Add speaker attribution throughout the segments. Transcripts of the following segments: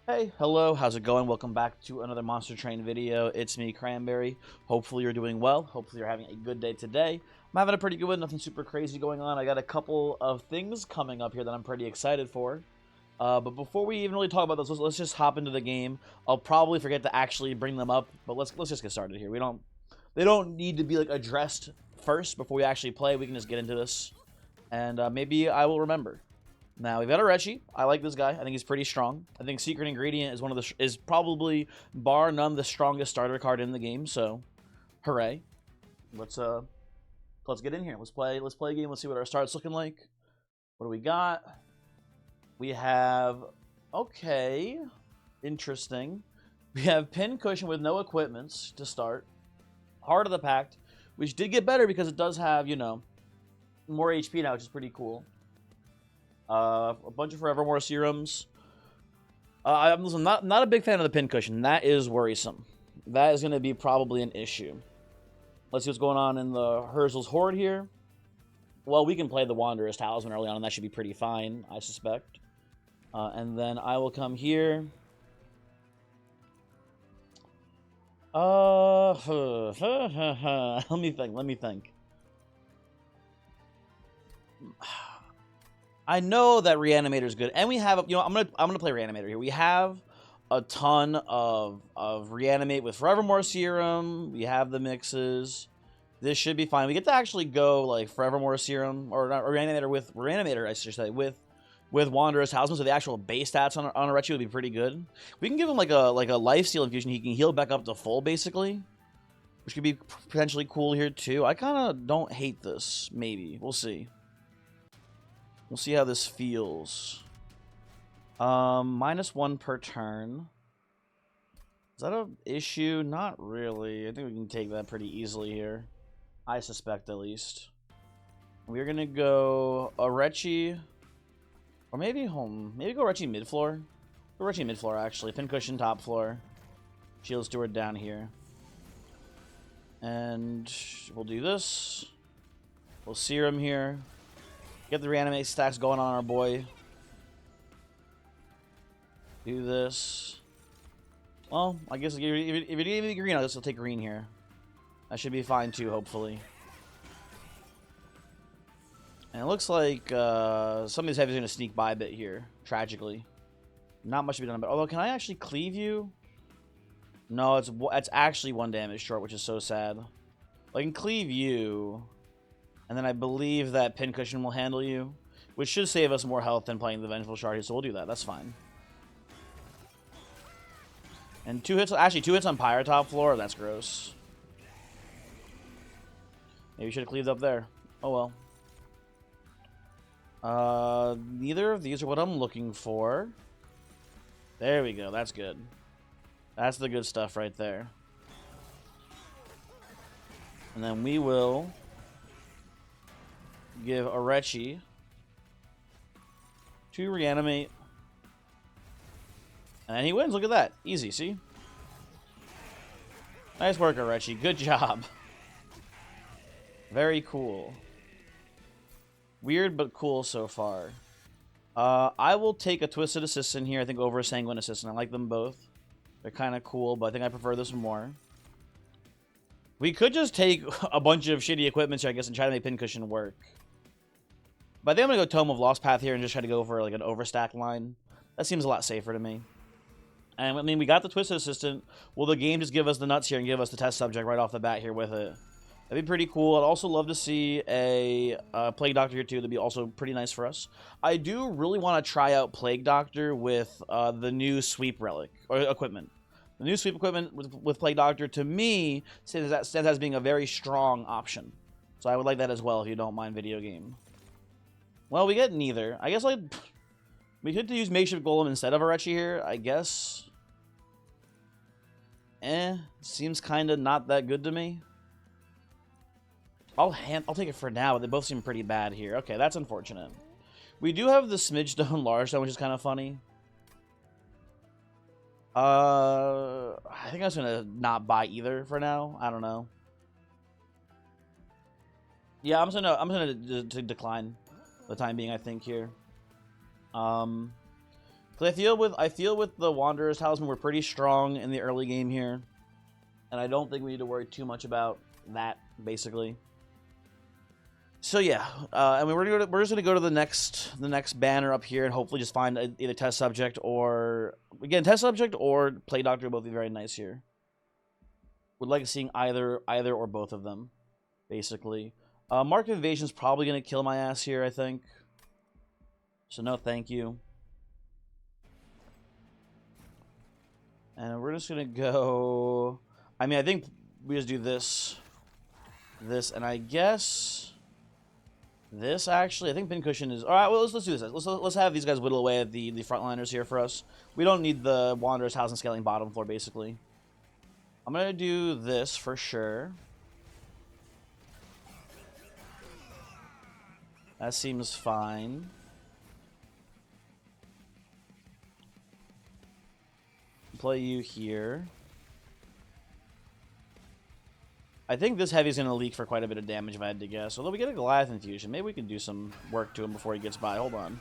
Speaker 1: Hey, hello, how's it going? Welcome back to another Monster Train video. It's me, Cranberry. Hopefully you're doing well. Hopefully you're having a good day today. I'm having a pretty good one, nothing super crazy going on. I got a couple of things coming up here that I'm pretty excited for. But before we even really talk about those, let's just hop into the game. I'll probably forget to actually bring them up, but let's just get started here. They don't need to be like addressed first before we actually play. We can just get into this, and maybe I will remember. Now we've got a Rechi. I like this guy. I think he's pretty strong. I think Secret Ingredient is is probably bar none the strongest starter card in the game. So, hooray! Let's get in here. Let's play a game. Let's see what our start's looking like. What do we got? We have okay, interesting. We have Pincushion with no equipments to start. Heart of the Pact, which did get better because it does have more HP now, which is pretty cool. A bunch of Forevermore serums. I'm not a big fan of the Pincushion. That is worrisome. That is going to be probably an issue. Let's see what's going on in the Herzl's Horde here. Well, we can play the Wanderer's Talisman early on, and that should be pretty fine, I suspect. And then I will come here. Let me think. I know that Reanimator is good, and we have I'm gonna play Reanimator here. We have a ton of Reanimate with Forevermore Serum. We have the mixes. This should be fine. We get to actually go like Forevermore Serum or not Reanimator, I should say, with Wanderer's Talisman. So the actual base stats on Arechi would be pretty good. We can give him like a life steal infusion. He can heal back up to full basically, which could be potentially cool here too. I kind of don't hate this. Maybe we'll see. We'll see how this feels. -1 per turn. Is that an issue? Not really. I think we can take that pretty easily here. I suspect, at least. We're going to go Arechi. Or maybe home. Maybe go Arechi mid-floor. Go Arechi mid-floor, actually. Pincushion top floor. Shield Steward down here. And we'll do this. We'll Serum here. Get the Reanimate stacks going on our boy. Do this. Well, I guess if you give me green, I guess I'll take green here. That should be fine too, hopefully. And it looks like some of these heavies are going to sneak by a bit here, tragically. Not much to be done about it. Although, can I actually cleave you? No, it's actually 1 damage short, which is so sad. I can cleave you. And then I believe that Pincushion will handle you, which should save us more health than playing the Vengeful Shard here, so we'll do that. That's fine. And 2 hits, actually 2 hits on Pyre top floor. That's gross. Maybe we should have cleaved up there. Oh well. Neither of these are what I'm looking for. There we go. That's good. That's the good stuff right there. And then we will give Arechi 2 Reanimate. And he wins. Look at that. Easy, see? Nice work, Arechi. Good job. Very cool. Weird, but cool so far. I will take a Twisted Assistant here, I think, over a Sanguine Assistant. I like them both. They're kind of cool, but I think I prefer this one more. We could just take a bunch of shitty equipment here, I guess, and try to make Pincushion work. But I think I'm going to go Tome of Lost Path here and just try to go for like an overstack line. That seems a lot safer to me. And I mean, we got the Twisted Assistant. Will the game just give us the nuts here and give us the test subject right off the bat here with it? That'd be pretty cool. I'd also love to see a Plague Doctor here too. That'd be also pretty nice for us. I do really want to try out Plague Doctor with the new Sweep Relic or equipment. The new Sweep equipment with Plague Doctor, to me, stands as being a very strong option. So I would like that as well if you don't mind, video game. Well, we get neither. I guess we could use Makeshift Golem instead of Arechi here, I guess. Seems kind of not that good to me. I'll take it for now, but they both seem pretty bad here. Okay, that's unfortunate. We do have the Smidge Stone Large Stone, which is kind of funny. I think I was gonna not buy either for now. I don't know. Yeah, I'm gonna decline for the time being, I think here. Because I feel with the Wanderer's Talisman, we're pretty strong in the early game here. And I don't think we need to worry too much about that, basically. So yeah, I mean, we're just gonna go to the next banner up here and hopefully just find either test subject or again test subject or play doctor would both be very nice here. Would like seeing either or both of them, basically. Mark of Evasion is probably gonna kill my ass here, I think. So no, thank you. And we're just gonna go. I mean, I think we just do this, and I guess. This actually, I think Pincushion is all right. Well, let's do this. Let's have these guys whittle away at the frontliners here for us. We don't need the Wanderer's House and scaling bottom floor. Basically, I'm gonna do this for sure. That seems fine. Play you here. I think this heavy is going to leak for quite a bit of damage if I had to guess. Although we get a Goliath Infusion. Maybe we can do some work to him before he gets by. Hold on.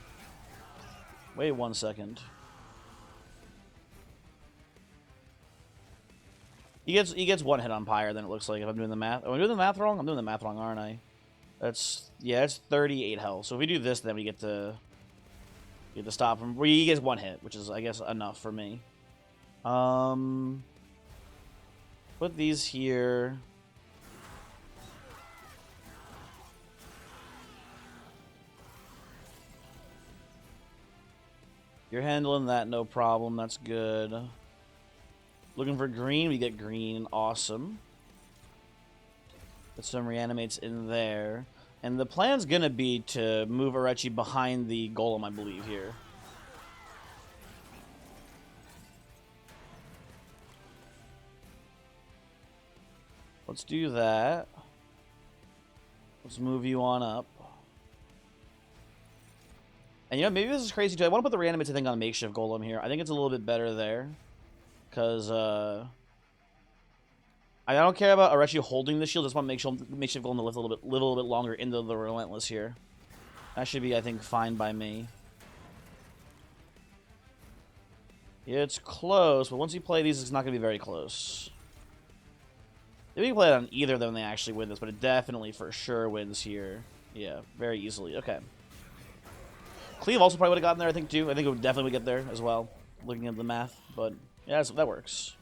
Speaker 1: Wait 1 second. He gets one hit on Pyre, then it looks like, if I'm doing the math. Am I doing the math wrong? I'm doing the math wrong, aren't I? Yeah, it's 38 health. So if we do this, then we get to stop him. He gets one hit, which is, I guess, enough for me. Put these here. You're handling that, no problem. That's good. Looking for green, we get green. Awesome. Put some reanimates in there. And the plan's going to be to move Arechi behind the Golem, I believe, here. Let's do that. Let's move you on up. And, you know, maybe this is crazy, too. I want to put the reanimates, I think, on a makeshift golem here. I think it's a little bit better there. Because, I don't care about Arechi holding the shield. I just want to makeshift golem to live a little bit longer into the Relentless here. That should be, I think, fine by me. Yeah, it's close, but once you play these, it's not going to be very close. If we can play it on either of them, they actually win this, but it definitely, for sure, wins here. Yeah, very easily. Okay. Cleave also probably would have gotten there, I think, too. I think it would definitely get there as well, looking at the math. But, yeah, that works.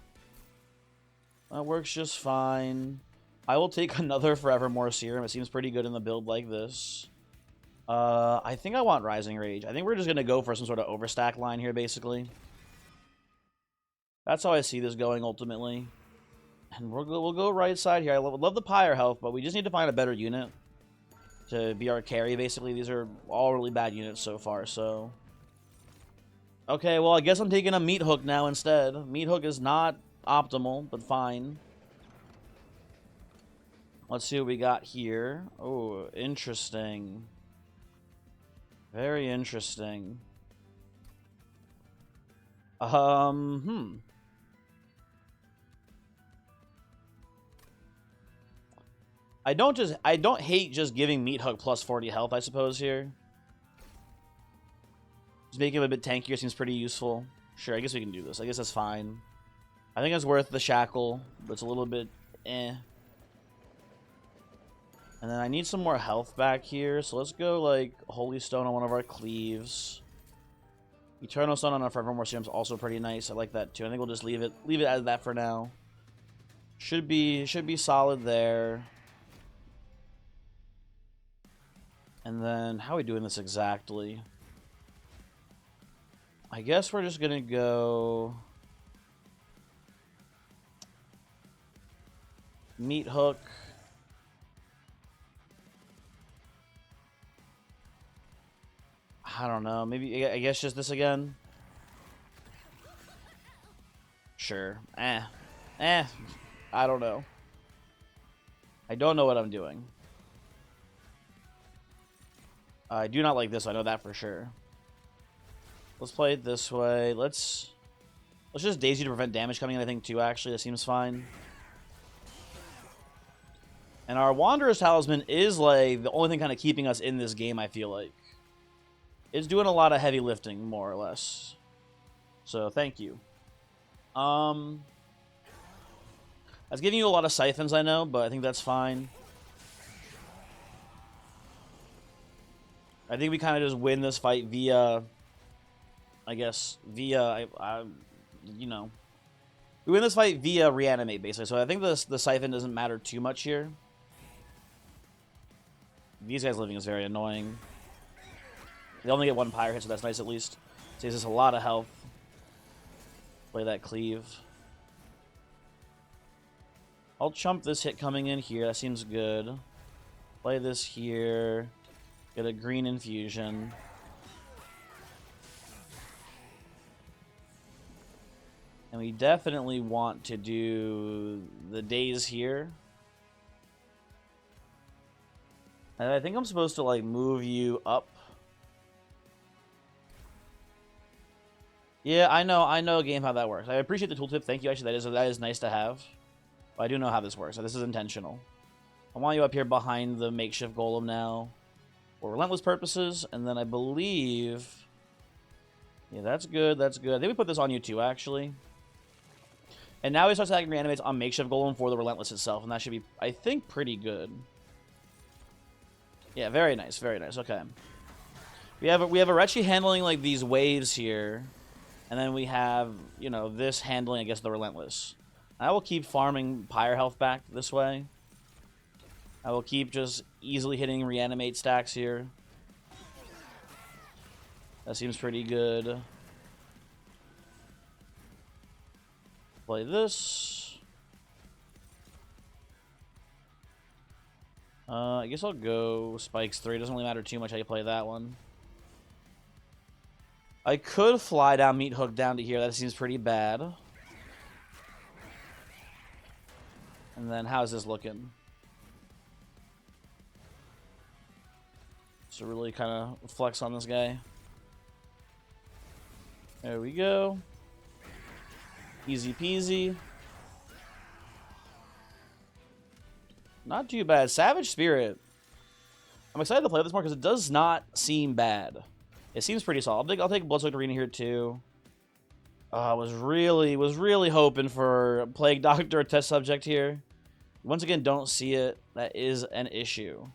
Speaker 1: That works just fine. I will take another Forevermore Serum. It seems pretty good in the build like this. I think I want Rising Rage. I think we're just going to go for some sort of overstack line here, basically. That's how I see this going, ultimately. And we'll go right side here. I love the Pyre health, but we just need to find a better unit to be our carry, basically. These are all really bad units so far, so... Okay, well, I guess I'm taking a Meat Hook now instead. Meat Hook is not optimal, but fine. Let's see what we got here. Oh, interesting. Very interesting. I don't hate just giving Meat Hook plus 40 health, I suppose, here. Just making him a bit tankier seems pretty useful. Sure, I guess we can do this. I guess that's fine. I think it's worth the Shackle, but it's a little bit eh. And then I need some more health back here, so let's go, like, Holy Stone on one of our Cleaves. Eternal Stone on our Forevermore Serum is also pretty nice. I like that, too. I think we'll just leave it as that for now. Should be solid there. And then, how are we doing this exactly? I guess we're just gonna go... Meat Hook. I don't know. Maybe, I guess just this again? Sure. I don't know. I don't know what I'm doing. I do not like this, I know that for sure. Let's play it this way. Let's just Daisy to prevent damage coming in, I think, too, actually. That seems fine. And our Wanderer's Talisman is, like, the only thing kind of keeping us in this game, I feel like. It's doing a lot of heavy lifting, more or less. So thank you. I was giving you a lot of siphons, I know, but I think that's fine. I think we kind of just win this fight via, I guess, via, you know, we win this fight via reanimate, basically. So I think the siphon doesn't matter too much here. These guys living is very annoying. They only get one pyre hit, so that's nice at least. Saves us a lot of health. Play that cleave. I'll chump this hit coming in here. That seems good. Play this here. Get a green infusion. And we definitely want to do the days here. And I think I'm supposed to, like, move you up. Yeah, I know game how that works. I appreciate the tooltip. Thank you. Actually, that is nice to have. But I do know how this works. So this is intentional. I want you up here behind the makeshift golem now for relentless purposes, and then I believe, yeah, that's good. That's good. I think we put this on you too, actually. And now he starts attacking reanimates on makeshift golem for the relentless itself, and that should be, I think, pretty good. Yeah, very nice. Very nice. Okay. We have Arechi handling like these waves here. And then we have, you know, this handling, I guess, the relentless. I will keep farming pyre health back this way. I will keep just easily hitting reanimate stacks here. That seems pretty good. Play this. I guess I'll go spikes 3. Doesn't really matter too much how you play that one. I could fly down meat hook down to here. That seems pretty bad. And then how's this looking? So really kind of flex on this guy. There we go. Easy peasy. Not too bad. Savage Spirit. I'm excited to play this more because it does not seem bad. It seems pretty solid. I'll take Bloodsoaked Arena here too. I was really hoping for Plague Doctor, a test subject here. Once again, don't see it. That is an issue.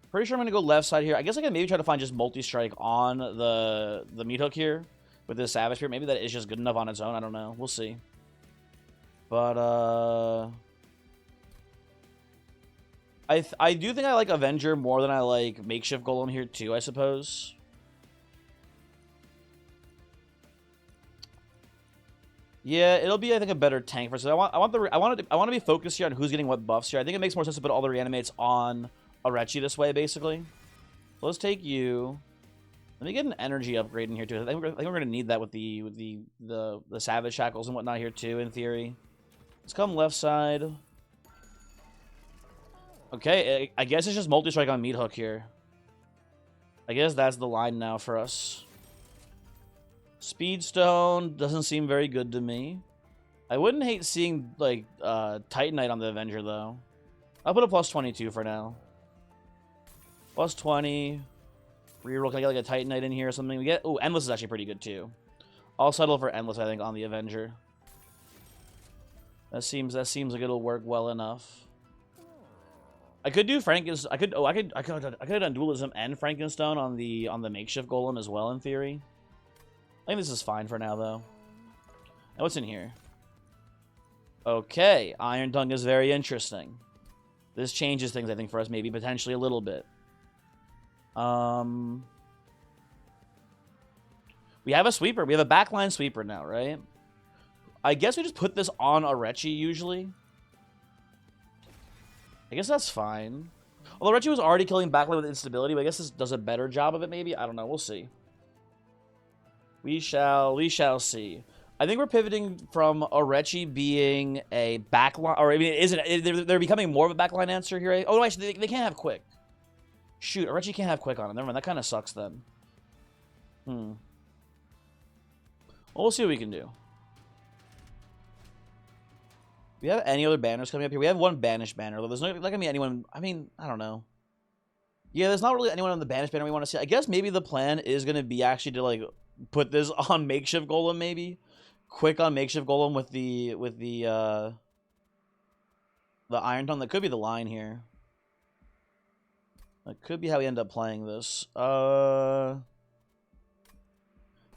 Speaker 1: Pretty sure I'm going to go left side here. I guess I can maybe try to find just multi-strike on the meat hook here with this Savage Spirit. Maybe that is just good enough on its own. I don't know. We'll see. But, I do think I like Avenger more than I like Makeshift Golem here too, I suppose. Yeah, it'll be, I think, a better tank versus. I want to be focused here on who's getting what buffs here. I think it makes more sense to put all the reanimates on Arechi this way, basically. So let's take you. Let me get an energy upgrade in here too. I think we're gonna need that with the Savage Shackles and whatnot here too, in theory. Let's come left side. Okay, I guess it's just multi-strike on Meat Hook here. I guess that's the line now for us. Speedstone doesn't seem very good to me. I wouldn't hate seeing, like, Titanite on the Avenger, though. I'll put a plus 22 for now. Plus 20. Reroll. Can I get, like, a Titanite in here or something? We get... Oh, Endless is actually pretty good, too. I'll settle for Endless, I think, on the Avenger. That seems like it'll work well enough. I could do Frankenstein. I could have done Dualism and Frankenstone on the Makeshift Golem as well, in theory. I think this is fine for now, though. And what's in here? Okay, Iron Tongue is very interesting. This changes things, I think, for us, maybe potentially a little bit. We have a sweeper. We have a backline sweeper now, right? I guess we just put this on Arechi, usually. I guess that's fine. Although Arechi was already killing backline with instability, but I guess this does a better job of it, maybe? I don't know. We'll see. We shall see. I think we're pivoting from Arechi being a backline, or I mean, they're becoming more of a backline answer here. Right? Oh, no, actually, they can't have quick. Shoot, Arechi can't have quick on it. Never mind, that kind of sucks then. Well, we'll see what we can do. We have any other banners coming up here? We have one banished banner, though there's not gonna be anyone. I mean, I don't know. Yeah, there's not really anyone on the banished banner we want to see. I guess maybe the plan is going to be actually to, like, put this on makeshift golem maybe. Quick on makeshift golem with the iron tongue. That could be the line here. That could be how we end up playing this.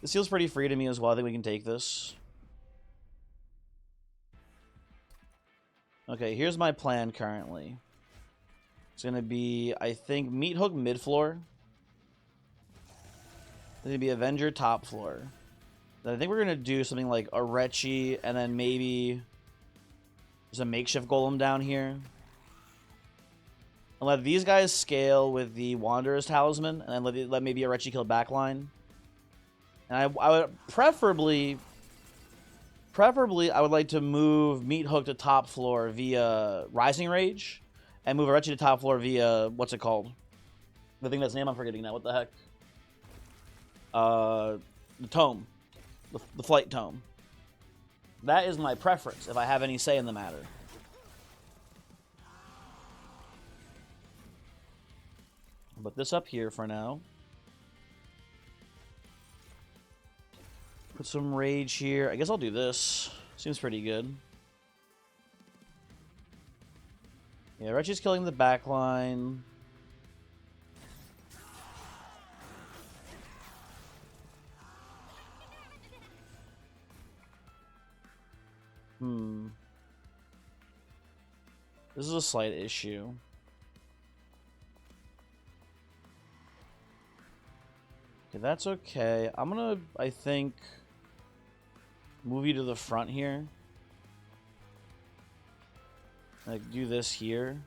Speaker 1: This feels pretty free to me as well. I think we can take this. Okay, here's my plan currently. It's going to be, I think, Meat Hook mid-floor. It's going to be Avenger top floor. Then I think we're going to do something like Arechi, and then maybe there's a makeshift golem down here. And let these guys scale with the Wanderer's Talisman, and then let maybe Arechi kill backline. And I would preferably I would like to move Meat Hook to top floor via Rising Rage, and move Arechi to top floor via, what's it called? The thing that's name I'm forgetting now. What the heck? The Tome. The Flight Tome. That is my preference, if I have any say in the matter. I'll put this up here for now. Put some rage here. I guess I'll do this. Seems pretty good. Yeah, Rechi's killing the backline. This is a slight issue. Okay, that's okay. I'm gonna, I think, move you to the front here. Like, do this here.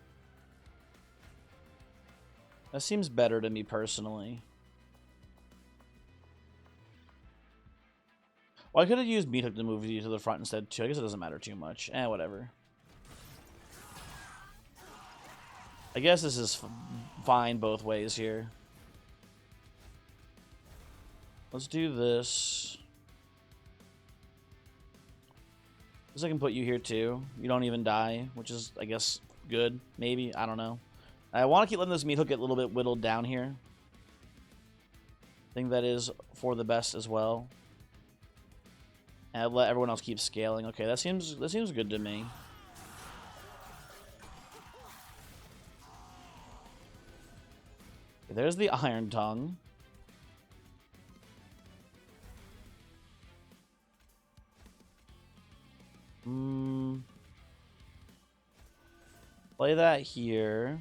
Speaker 1: That seems better to me personally. Well, I could have used Meat Hook to move you to the front instead too. I guess it doesn't matter too much. Whatever. I guess this is fine both ways here. Let's do this. I can put you here too. You don't even die, which is, I guess, good. Maybe. I don't know. I want to keep letting this Meat Hook get a little bit whittled down here. I think that is for the best as well. And I'd let everyone else keep scaling. Okay, that seems good to me. Okay, there's the Iron Tongue. Play that here.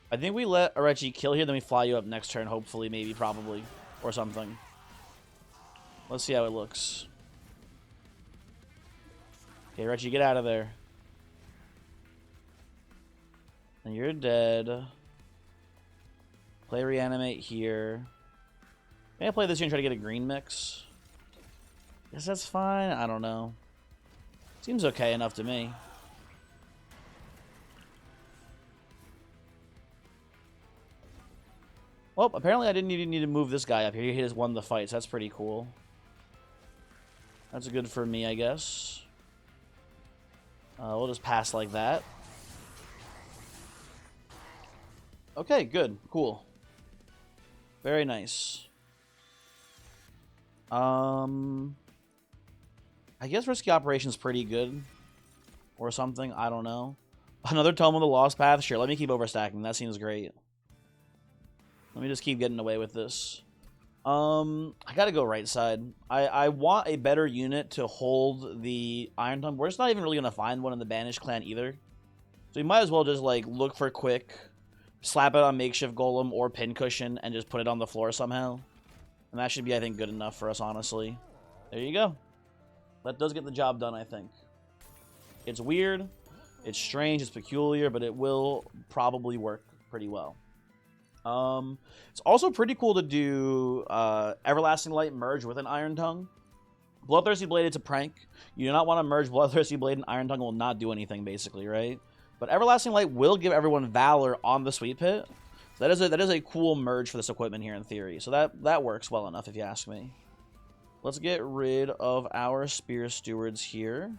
Speaker 1: I think we let Arechi kill here, then we fly you up next turn, hopefully, maybe, probably, or something. Let's see how it looks. Okay, Arechi, get out of there. And you're dead. Play Reanimate here. May I play this here and try to get a green mix? Guess that's fine. I don't know. Seems okay enough to me. Well, apparently I didn't even need to move this guy up here. He just won the fight, so that's pretty cool. That's good for me, I guess. We'll just pass like that. Okay, good. Cool. Very nice. I guess Risky Operation's pretty good. Or something. I don't know. Another Tome of the Lost Path? Sure, let me keep overstacking. That seems great. Let me just keep getting away with this. I gotta go right side. I want a better unit to hold the Iron Tongue. We're just not even really gonna find one in the Banished clan either. So you might as well just, like, look for quick, slap it on Makeshift Golem or Pincushion, and just put it on the floor somehow. And that should be, I think, good enough for us, honestly. There you go. That does get the job done, I think. It's weird, it's strange, it's peculiar, but it will probably work pretty well. It's also pretty cool to do Everlasting Light merge with an Iron Tongue. Bloodthirsty Blade, it's a prank. You do not want to merge Bloodthirsty Blade and Iron Tongue. Will not do anything, basically, right? But Everlasting Light will give everyone Valor on the Sweet Pit. So that is a cool merge for this equipment here in theory. So that works well enough, if you ask me. Let's get rid of our Spear Stewards here.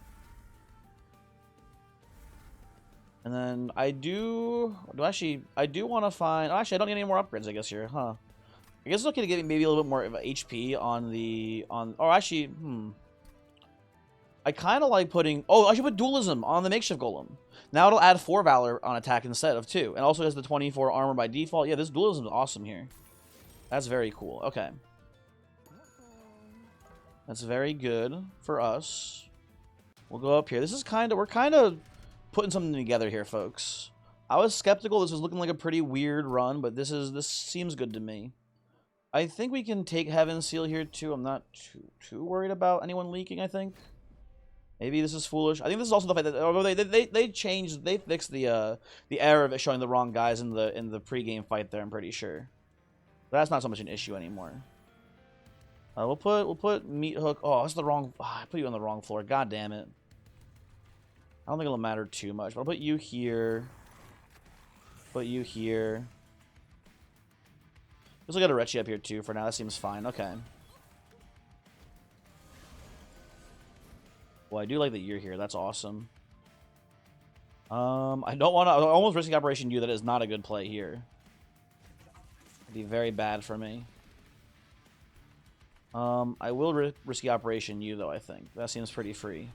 Speaker 1: And then I do want to find... Oh, actually, I don't need any more upgrades, I guess, here, huh? I guess it's okay to get maybe a little bit more of a HP on the... Oh, actually, I kind of like putting... Oh, I should put dualism on the makeshift golem. Now it'll add 4 valor on attack instead of 2. And also has the 24 armor by default. Yeah, this dualism is awesome here. That's very cool. Okay. That's very good for us. We'll go up here. This is kind of... We're kind of putting something together here, folks. I was skeptical. This was looking like a pretty weird run, but this seems good to me. I think we can take Heaven Seal here, too. I'm not too worried about anyone leaking, I think. Maybe this is foolish. I think this is also the fact that they fixed the error of it showing the wrong guys in the pregame fight there. I'm pretty sure. But that's not so much an issue anymore. We'll put Meat Hook. Oh, that's the wrong. Oh, I put you on the wrong floor. God damn it. I don't think it'll matter too much. But I'll put you here. Put you here. Let's look at a Retchie up here too for now. That seems fine. Okay. Well, I do like that you're here. That's awesome. I don't want to... I'm almost risking Operation U. That is not a good play here. It'd be very bad for me. I will risky Operation U, though, I think. That seems pretty free.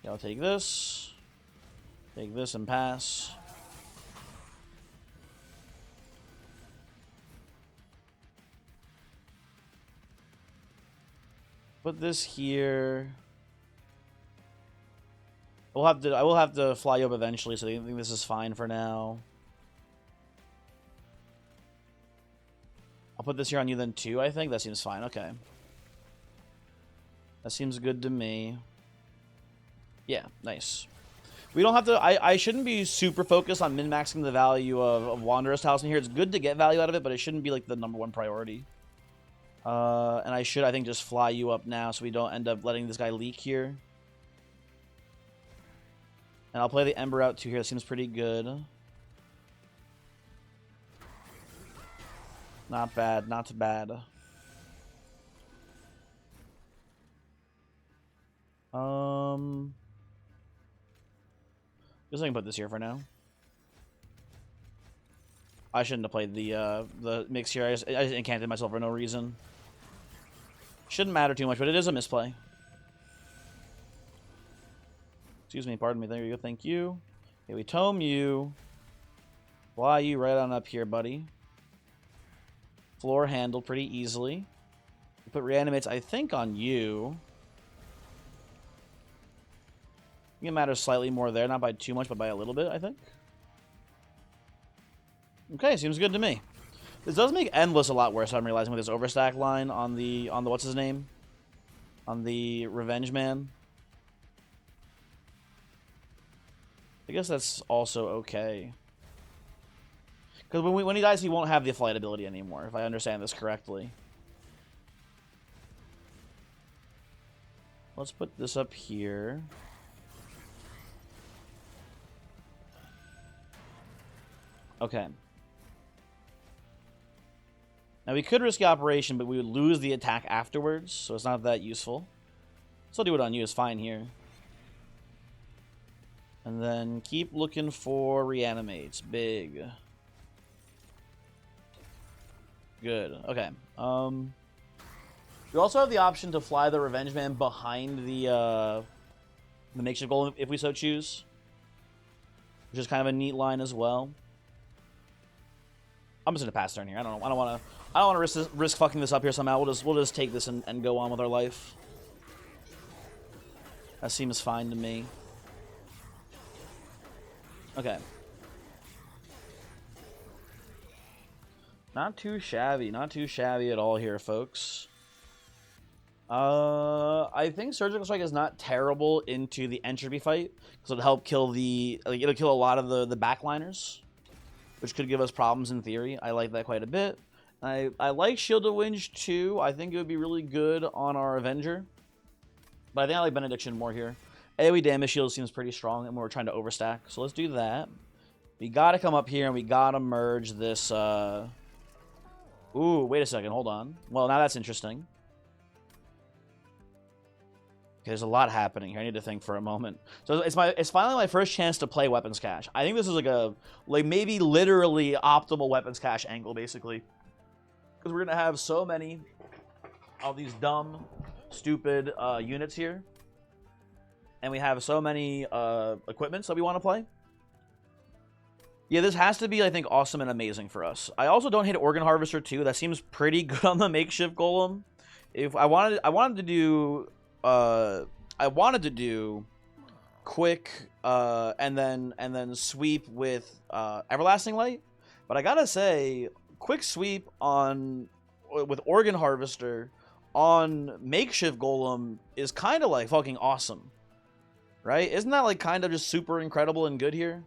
Speaker 1: Yeah, I'll take this. Take this and pass. Put this here. I will have to fly you up eventually, so I think this is fine for now. I'll put this here on you then too, I think. That seems fine. Okay. That seems good to me. Yeah, nice. We don't have to... I shouldn't be super focused on min-maxing the value of Wanderer's Talisman here. It's good to get value out of it, but it shouldn't be like the #1 priority. And I should, I think, just fly you up now so we don't end up letting this guy leak here. And I'll play the Ember out too here. That seems pretty good. Not bad, not bad. Guess I can put this here for now. I shouldn't have played the mix here. I just incanted myself for no reason. Shouldn't matter too much, but it is a misplay. Excuse me, pardon me. There you go. Thank you. Okay, we tome you. Fly you right on up here, buddy. Floor handled pretty easily. We put reanimates, I think, on you. I think it matters slightly more there, not by too much, but by a little bit, I think. Okay, seems good to me. This does make Endless a lot worse, I'm realizing, with this overstack line on the what's his name? On the Revenge Man. I guess that's also okay. Because when he dies, he won't have the flight ability anymore, if I understand this correctly. Let's put this up here. Okay. Now, we could risk the operation, but we would lose the attack afterwards, so it's not that useful. Still do it on you, it's fine here. And then keep looking for reanimates. Big. Good. Okay. We also have the option to fly the Revenge Man behind the makeshift goal if we so choose, which is kind of a neat line as well. I'm just gonna pass turn here. I don't want to risk fucking this up here somehow. We'll just take this and go on with our life. That seems fine to me. Okay. Not too shabby. Not too shabby at all here, folks. I think Surgical Strike is not terrible into the entropy fight, because it'll help kill it'll kill a lot of the backliners, which could give us problems in theory. I like that quite a bit. I like Shield of Winch too. I think it would be really good on our Avenger, but I think I like Benediction more here. AoE damage shield seems pretty strong, and we're trying to overstack, so let's do that. We gotta come up here and we gotta merge this. Ooh, wait a second, hold on. Well, now that's interesting. There's a lot happening here. I need to think for a moment. So it's finally my first chance to play weapons cache. I think this is like maybe literally optimal weapons cache angle basically, because we're gonna have so many of these dumb, stupid units here, and we have so many equipments that we want to play. Yeah, this has to be, I think, awesome and amazing for us. I also don't hate Organ Harvester too. That seems pretty good on the makeshift golem. If I wanted to do quick and then sweep with Everlasting Light, but I gotta say, quick sweep with Organ Harvester on makeshift golem is kind of like fucking awesome, right? Isn't that like kind of just super incredible and good here?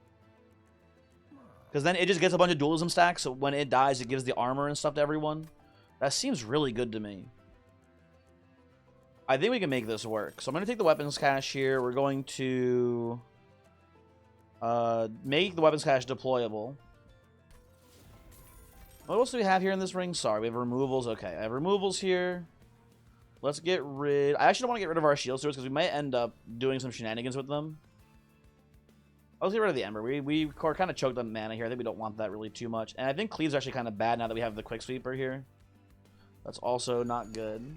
Speaker 1: Because then it just gets a bunch of dualism stacks, so when it dies, it gives the armor and stuff to everyone. That seems really good to me. I think we can make this work. So I'm going to take the weapons cache here. We're going to make the weapons cache deployable. What else do we have here in this ring? Sorry, we have removals. Okay, I have removals here. Let's get rid... I actually don't want to get rid of our shield stewards because we might end up doing some shenanigans with them. Let's get rid of the Ember. We kind of choked on mana here. I think we don't want that really too much. And I think Cleave's actually kind of bad now that we have the Quick Sweeper here. That's also not good.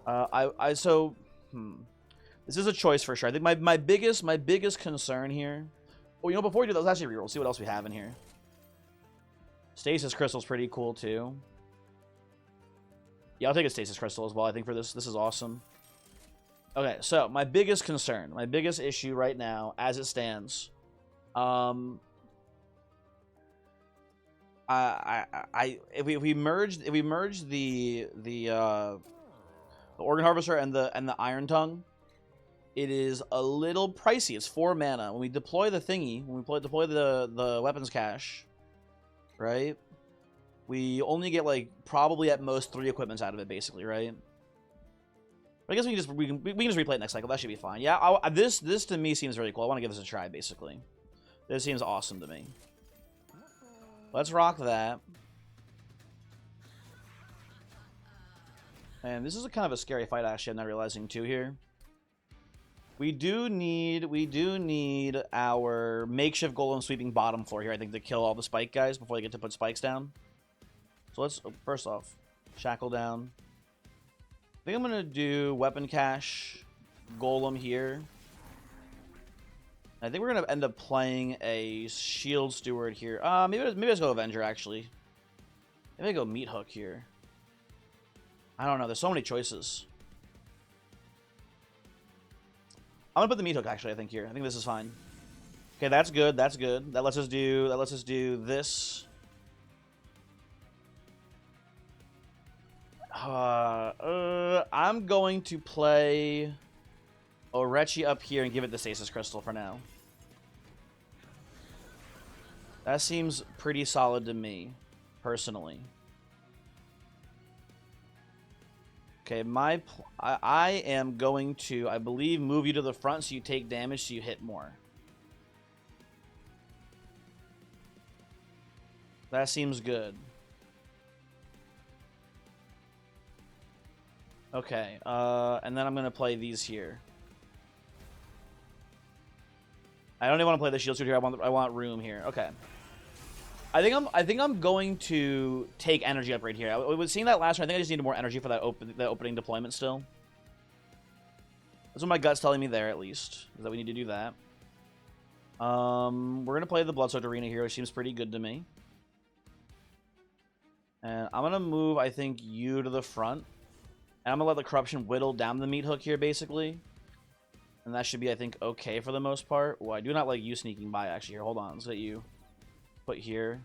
Speaker 1: This is a choice for sure. I think my biggest concern here... Well, you know, before we do that, let's actually reroll. See what else we have in here. Stasis Crystal's pretty cool, too. Yeah, I'll take a Stasis Crystal as well, I think, for this. This is awesome. Okay, so my biggest concern, my biggest issue right now, as it stands, if we merge the Organ Harvester and the Iron Tongue, it is a little pricey. It's 4 mana. When we deploy the thingy, when we deploy the weapons cache, right? We only get like probably at most 3 equipments out of it, basically, right? But I guess we can just replay it next cycle. That should be fine. Yeah, this to me seems really cool. I want to give this a try, basically. This seems awesome to me. Let's rock that. And this is a kind of a scary fight, actually. I'm not realizing too here. We do need our makeshift golem sweeping bottom floor here, I think, to kill all the spike guys before they get to put spikes down. So let's first off shackle down. I think I'm gonna do weapon cache golem here. I think we're gonna end up playing a shield steward here. Maybe let's go Avenger actually. Maybe I go meat hook here. I don't know. There's so many choices. I'm gonna put the meat hook actually. I think here. I think this is fine. Okay, that's good. That's good. That lets us do this. I'm going to play Orechi up here and give it the Stasis Crystal for now. That seems pretty solid to me, personally. Okay, I am going to, I believe, move you to the front so you take damage so you hit more. That seems good. Okay, and then I'm gonna play these here. I don't even want to play the shield suit here. I want room here. Okay. I think I'm going to take energy upgrade here. I was seeing that last round. I think I just needed more energy for that opening deployment still. That's what my gut's telling me there, at least, is that we need to do that. We're gonna play the Bloodsoaked Arena here, which seems pretty good to me. And I'm gonna move, I think, you to the front. And I'm gonna let the Corruption whittle down the meat hook here, basically. And that should be, I think, okay for the most part. Well, I do not like you sneaking by, actually. Here, hold on. Let's get you put here.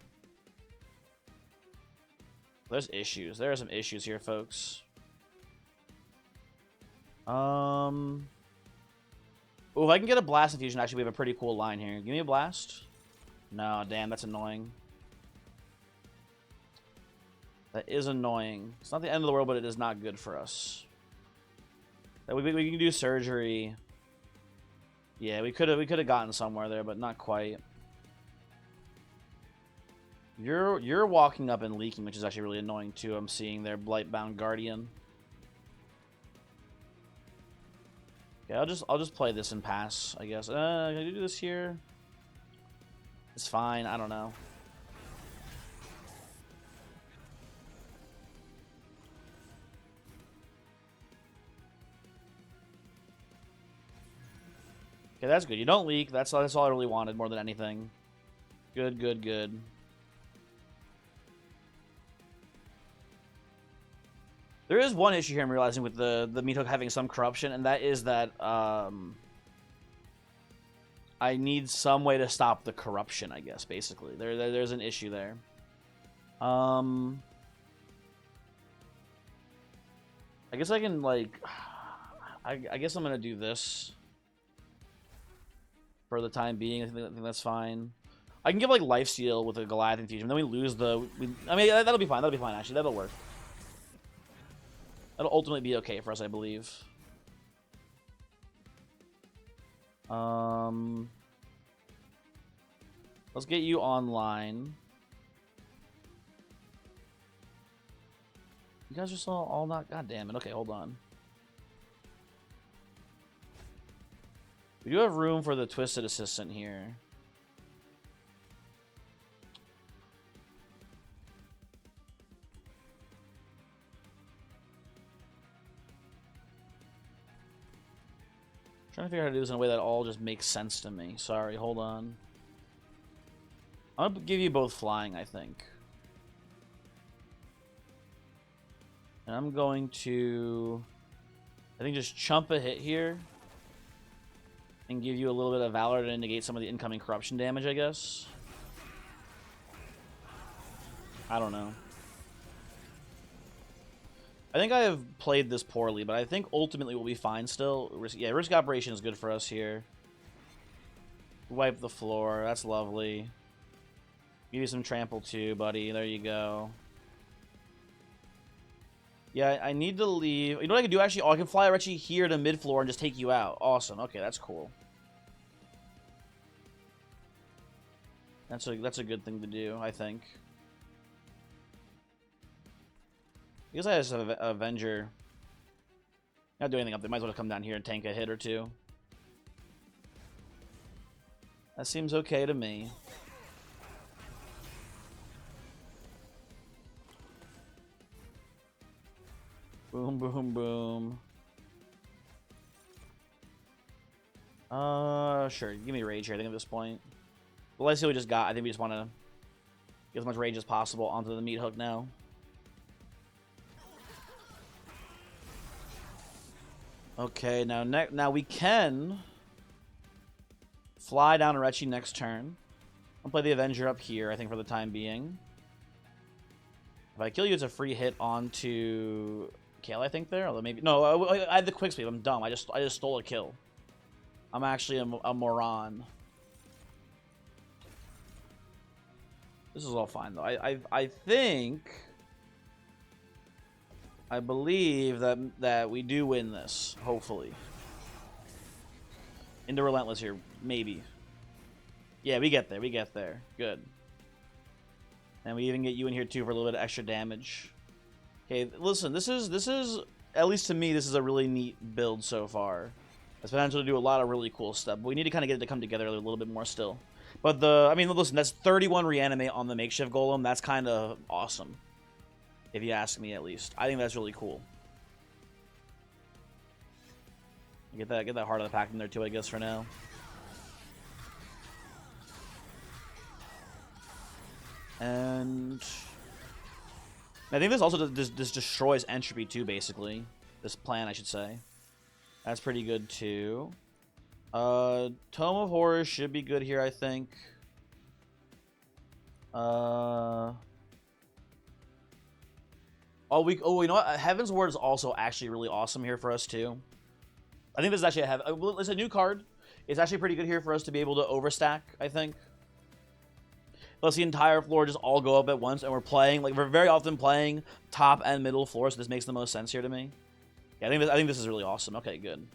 Speaker 1: There's issues. There are some issues here, folks. Oh, if I can get a Blast Infusion, actually, we have a pretty cool line here. Give me a Blast. No, damn, that's annoying. That is annoying. It's not the end of the world, but it is not good for us. We can do surgery. Yeah, we could have gotten somewhere there, but not quite. You're walking up and leaking, which is actually really annoying too. I'm seeing their Blightbound Guardian. Okay, I'll just play this and pass, I guess. Can I do this here? It's fine. I don't know. Okay, that's good. You don't leak. That's all I really wanted more than anything. Good, good, good. There is one issue here I'm realizing with the meat hook having some corruption, and that is that I need some way to stop the corruption, I guess, basically. There's an issue there. I guess I can, like... I guess I'm going to do this. For the time being, I think that's fine. I can give, like, lifesteal with a Goliath infusion. Then we lose the... I mean, that'll be fine. That'll be fine, actually. That'll work. That'll ultimately be okay for us, I believe. Let's get you online. You guys are still all not... God damn it. Okay, hold on. We do have room for the Twisted Assistant here. Trying to figure out how to do this in a way that all just makes sense to me. Sorry, hold on. I'm gonna give you both flying, I think. And I'm going to... I think just chump a hit here. And give you a little bit of Valor to negate some of the incoming corruption damage, I guess. I don't know. I think I have played this poorly, but I think ultimately we'll be fine still. Yeah, Risk Operation is good for us here. Wipe the floor. That's lovely. Give you some trample too, buddy. There you go. Yeah, I need to leave. You know what I can do, actually? Oh, I can fly Arechi here to mid-floor and just take you out. Awesome. Okay, that's cool. That's a good thing to do, I think. I guess I just have Avenger. Not do anything up there. Might as well come down here and tank a hit or two. That seems okay to me. Boom, boom, boom. Sure. Give me rage here, I think, at this point. But let's see what we just got. I think we just want to get as much rage as possible onto the meat hook now. Okay, now we can fly down Arechi next turn. I'll play the Avenger up here, I think, for the time being. If I kill you, it's a free hit onto Kale, I think, there. Although maybe... No, I had the quick speed. I'm dumb. I just stole a kill. I'm actually a moron. This is all fine, though. I think... I believe that we do win this, hopefully. Into Relentless here, maybe. Yeah, we get there. We get there. Good. And we even get you in here, too, for a little bit of extra damage. Okay, listen, this is, at least to me, this is a really neat build so far. It's potential to do a lot of really cool stuff, but we need to kind of get it to come together a little bit more still. But I mean, listen, that's 31 reanimate on the makeshift golem. That's kind of awesome. If you ask me, at least. I think that's really cool. Get that heart of the pack in there, too, I guess, for now. And... I think this also this destroys entropy, too, basically. This plan, I should say. That's pretty good, too. Tome of Horrors should be good here, I think. Oh, you know what? Heaven's Ward is also actually really awesome here for us, too. I think this is actually it's a new card. It's actually pretty good here for us to be able to overstack, I think. Let's the entire floor just all go up at once, and we're very often playing top and middle floor, so this makes the most sense here to me. Yeah, I think this is really awesome. Okay, good.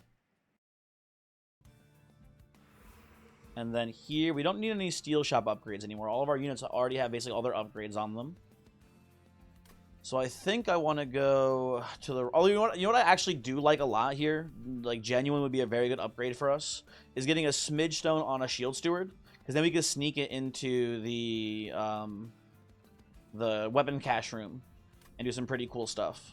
Speaker 1: And then here, we don't need any steel shop upgrades anymore. All of our units already have basically all their upgrades on them. So I think I want to go to the... Oh, you know what I actually do like a lot here? Like, genuine would be a very good upgrade for us. Is getting a smidge stone on a shield steward. Because then we can sneak it into the weapon cache room. And do some pretty cool stuff.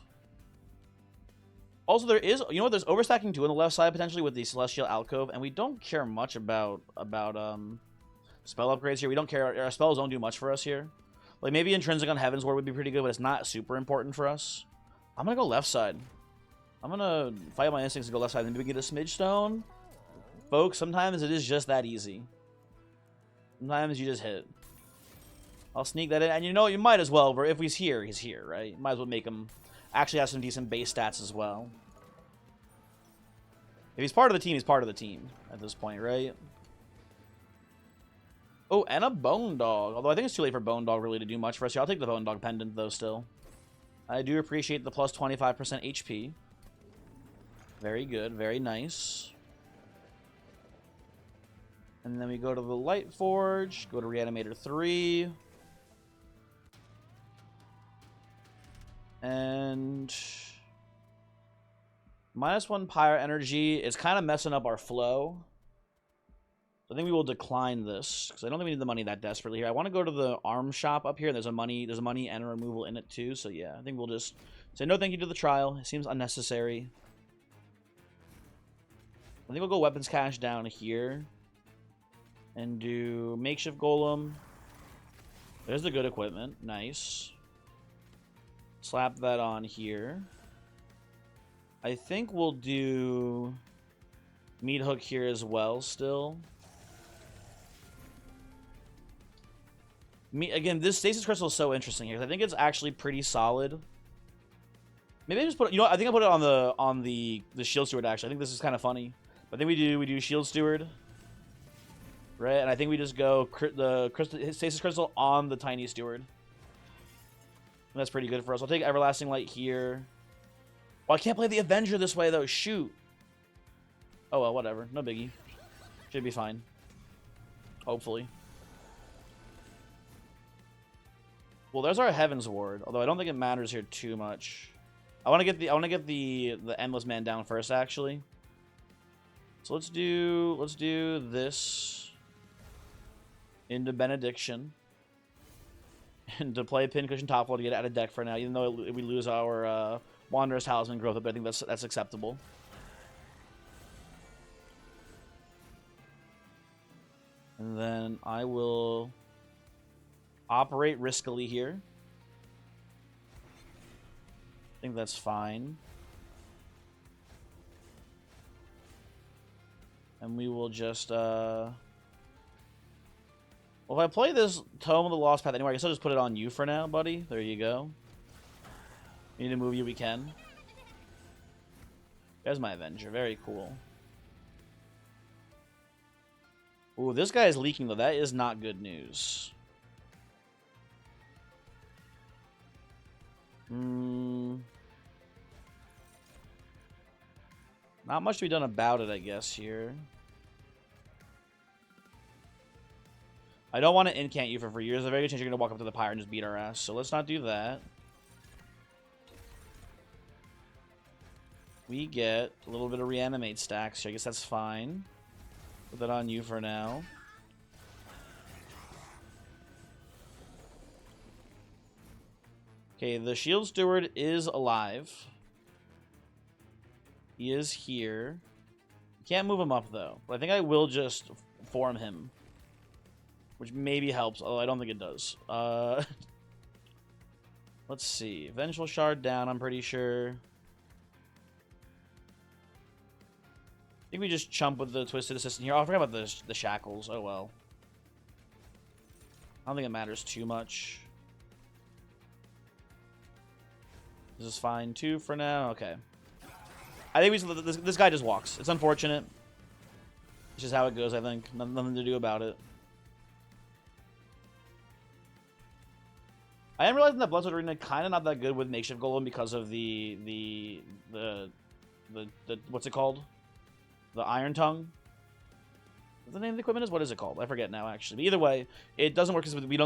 Speaker 1: Also, there is... You know what? There's overstacking too on the left side, potentially, with the Celestial Alcove. And we don't care much about spell upgrades here. We don't care... Our spells don't do much for us here. Like, maybe Intrinsic on Heaven's Ward would be pretty good, but it's not super important for us. I'm going to go left side. I'm going to fight my instincts and go left side. Maybe we get a smidge stone. Folks, sometimes it is just that easy. Sometimes you just hit. I'll sneak that in. And you know, you might as well, if he's here, right? Might as well make him actually have some decent base stats as well. If he's part of the team, he's part of the team at this point, right? Oh, and a Bone Dog. Although I think it's too late for Bone Dog really to do much for us here. I'll take the Bone Dog Pendant, though, still. I do appreciate the plus 25% HP. Very good. Very nice. And then we go to the Light Forge. Go to Reanimator 3. And... -1 Pyre Energy is kind of messing up our flow. So I think we will decline this because I don't think we need the money that desperately here. I want to go to the arm shop up here. There's a money and a removal in it too. So yeah, I think we'll just say no thank you to the trial. It seems unnecessary. I think we'll go weapons cache down here and do makeshift golem. There's the good equipment. Nice. Slap that on here. I think we'll do meat hook here as well still. Again, this stasis crystal is so interesting here. I think it's actually pretty solid. Maybe I just put, you know, I think I put it on the shield steward. Actually, I think this is kind of funny. But I think we do shield steward, right? And I think we just go the stasis crystal on the tiny steward. And that's pretty good for us. I'll take everlasting light here. Oh, I can't play the Avenger this way though. Shoot. Oh well, whatever. No biggie. Should be fine. Hopefully. Well, there's our Heaven's Ward, although I don't think it matters here too much. I want to get the Endless Man down first, actually. So let's do this into Benediction, and to play Pincushion Topfall to get it out of deck for now, even though we lose our Wanderer's Talisman growth, but I think that's acceptable. And then I will operate riskily here. I think that's fine. And we will just, well, if I play this Tome of the Lost Path anywhere, I guess I'll just put it on you for now, buddy. There you go. We need to move you, we can. There's my Avenger. Very cool. Ooh, this guy is leaking, though. That is not good news. Not much to be done about it, I guess, here. I don't want to incant you for free. There's a very good chance you're going to walk up to the pyre and just beat our ass. So let's not do that. We get a little bit of reanimate stacks, so I guess that's fine. Put that on you for now. Okay, the Shield Steward is alive. He is here. Can't move him up, though. But I think I will just form him. Which maybe helps, although I don't think it does. Let's see. Vengeful Shard down, I'm pretty sure. I think we just chump with the Twisted Assistant here. Oh, I forgot about the shackles. Oh, well. I don't think it matters too much. This is fine, too, for now. Okay. I think this guy just walks. It's unfortunate. It's just how it goes, I think. Nothing to do about it. I am realizing that Bloodstood Arena kind of not that good with Makeshift Golem because of the what's it called? The Iron Tongue. Is the name of the equipment is? What is it called? I forget now, actually. But either way, it doesn't work because we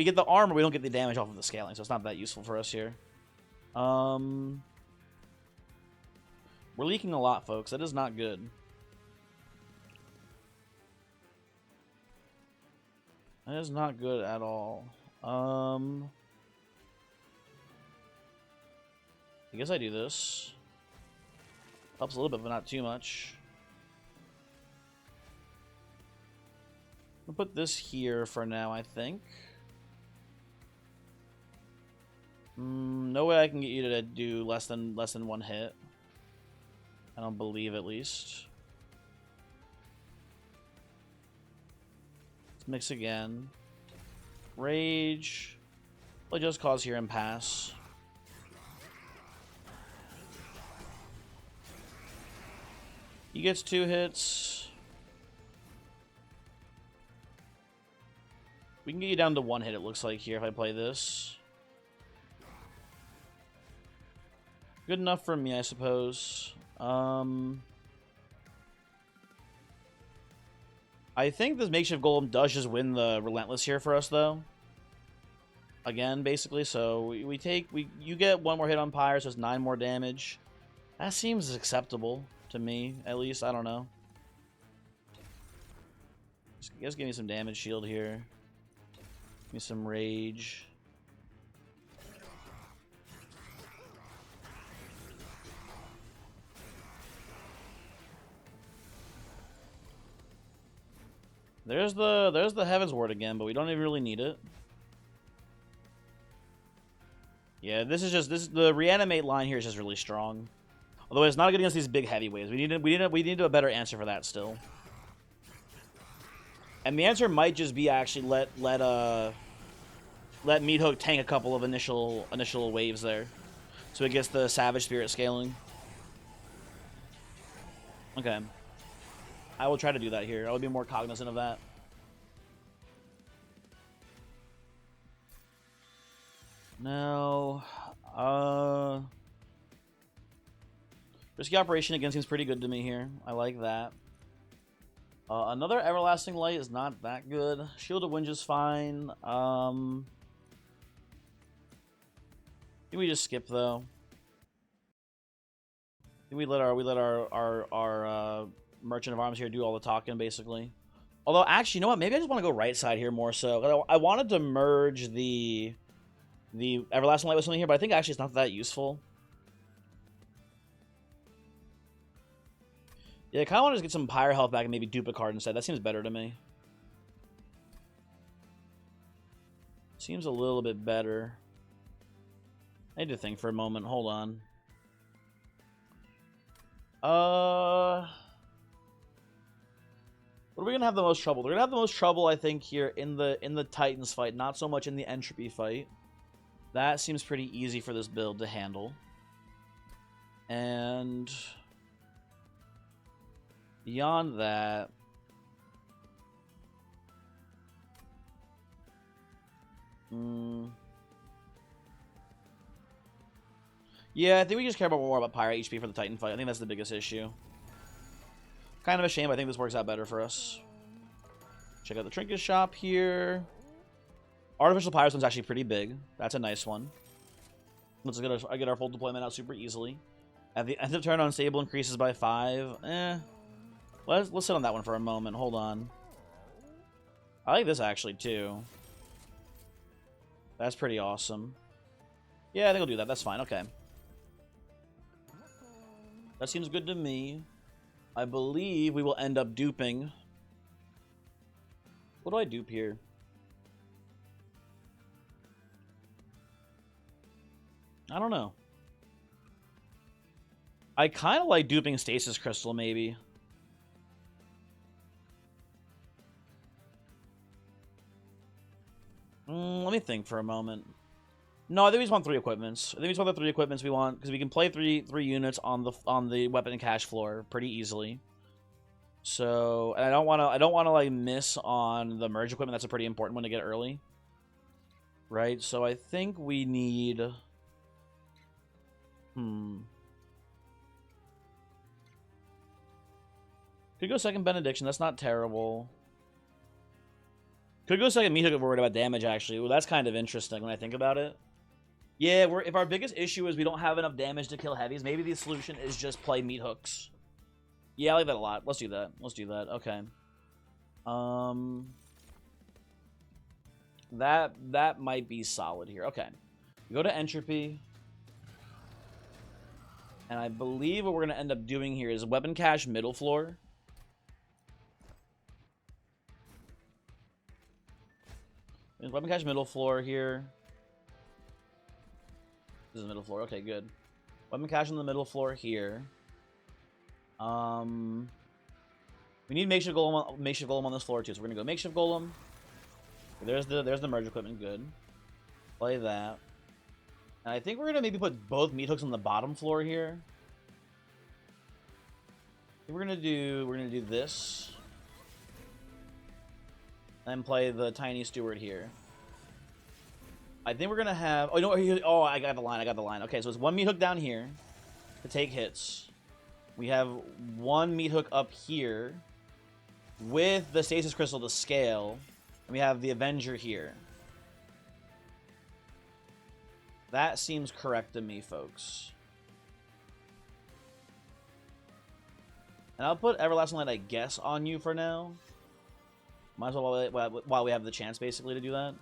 Speaker 1: get the armor, we don't get the damage off of the scaling, so it's not that useful for us here. We're leaking a lot, folks. That is not good. That is not good at all. I guess I do this. Helps a little bit, but not too much. I'll put this here for now, I think. No way I can get you to do less than one hit. I don't believe, at least. Let's mix again. Rage. Well, just cause here and pass. He gets 2 hits. We can get you down to 1 hit, it looks like, here if I play this. Good enough for me, I suppose. I think this makeshift golem does just win the relentless here for us, though. Again, basically, so you get 1 more hit on Pyre, so it's 9 more damage. That seems acceptable to me, at least. I don't know. Just give me some damage shield here. Give me some rage. There's the Heaven's Ward again, but we don't even really need it. Yeah, the reanimate line here is just really strong. Although it's not good against these big heavy waves. We need a better answer for that still. And the answer might just be actually let Meathook tank a couple of initial waves there, so it gets the Savage Spirit scaling. Okay. I will try to do that here. I will be more cognizant of that. Now, Risky Operation again seems pretty good to me here. I like that. Another Everlasting Light is not that good. Shield of Wind is fine. I think we just skip though. I think we let our Merchant of Arms here do all the talking, basically. Although, actually, you know what? Maybe I just want to go right side here more so. I wanted to merge the Everlasting Light with something here, but I think actually it's not that useful. Yeah, I kind of want to just get some Pyre health back and maybe dupe a card instead. That seems better to me. Seems a little bit better. I need to think for a moment. Hold on. What are we gonna have the most trouble? We're gonna have the most trouble, I think, here in the Titans fight, not so much in the Entropy fight. That seems pretty easy for this build to handle. And beyond that, yeah, I think we just care more about Pyre HP for the Titan fight. I think that's the biggest issue. Kind of a shame. I think this works out better for us. Check out the Trinket Shop here. Artificial Pyre's one's actually pretty big. That's a nice one. Let's get our full deployment out super easily. At the end of turn, unstable increases by 5. Let's sit on that one for a moment. Hold on. I like this actually too. That's pretty awesome. Yeah, I think I'll do that. That's fine. Okay. That seems good to me. I believe we will end up duping. What do I dupe here? I don't know. I kind of like duping Stasis Crystal, maybe. Let me think for a moment. No, I think we just want 3 equipments. I think we just want the 3 equipments we want because we can play three units on the weapon and cache floor pretty easily. So, and I don't want to like miss on the merge equipment. That's a pretty important one to get early, right? So I think we need. Could go second Benediction. That's not terrible. Could go second Meathook if we're worried about damage. Actually, well, that's kind of interesting when I think about it. Yeah, if our biggest issue is we don't have enough damage to kill heavies, maybe the solution is just play meat hooks. Yeah, I like that a lot. Let's do that. Let's do that. Okay. That might be solid here. Okay. We go to entropy. And I believe what we're going to end up doing here is weapon cache middle floor. Weapon cache middle floor here. This is the middle floor. Okay, good. Weapon cache on the middle floor here. We need makeshift golem on this floor too. So we're gonna go makeshift golem. There's the merge equipment. Good. Play that. And I think we're gonna maybe put both meat hooks on the bottom floor here. I think we're gonna do this. And play the tiny steward here. I think we're gonna have. Oh no! Oh, I got the line. I got the line. Okay, so it's one meat hook down here to take hits. We have one meat hook up here with the stasis crystal to scale, and we have the Avenger here. That seems correct to me, folks. And I'll put Everlasting Light, I guess, on you for now. Might as well while we have the chance, basically, to do that.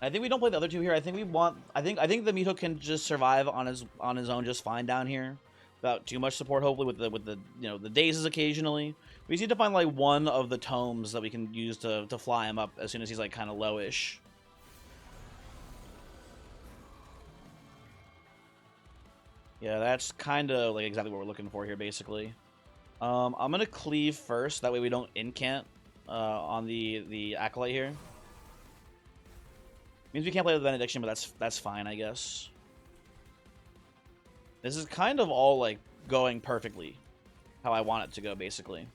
Speaker 1: I think we don't play the other two here. I think we want. I think the meat hook can just survive on his own just fine down here, without too much support. Hopefully, with the the dazes occasionally. We just need to find like one of the tomes that we can use to fly him up as soon as he's like kind of lowish. Yeah, that's kind of like exactly what we're looking for here, basically. I'm gonna cleave first. That way we don't incant on the acolyte here. Means we can't play with benediction, but that's fine, I guess. This is kind of all like going perfectly how I want it to go, basically.